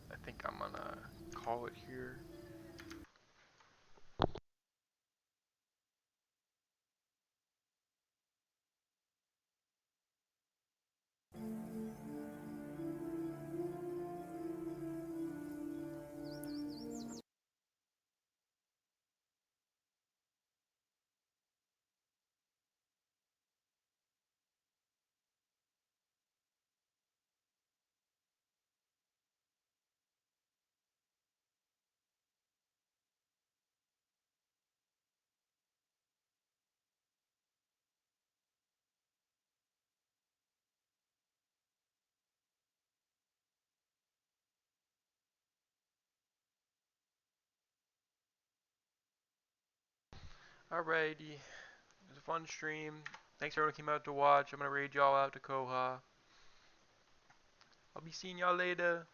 I think I'm gonna call it here. Alrighty, it was a fun stream. Thanks everyone who came out to watch. I'm gonna raid y'all out to Koha. I'll be seeing y'all later.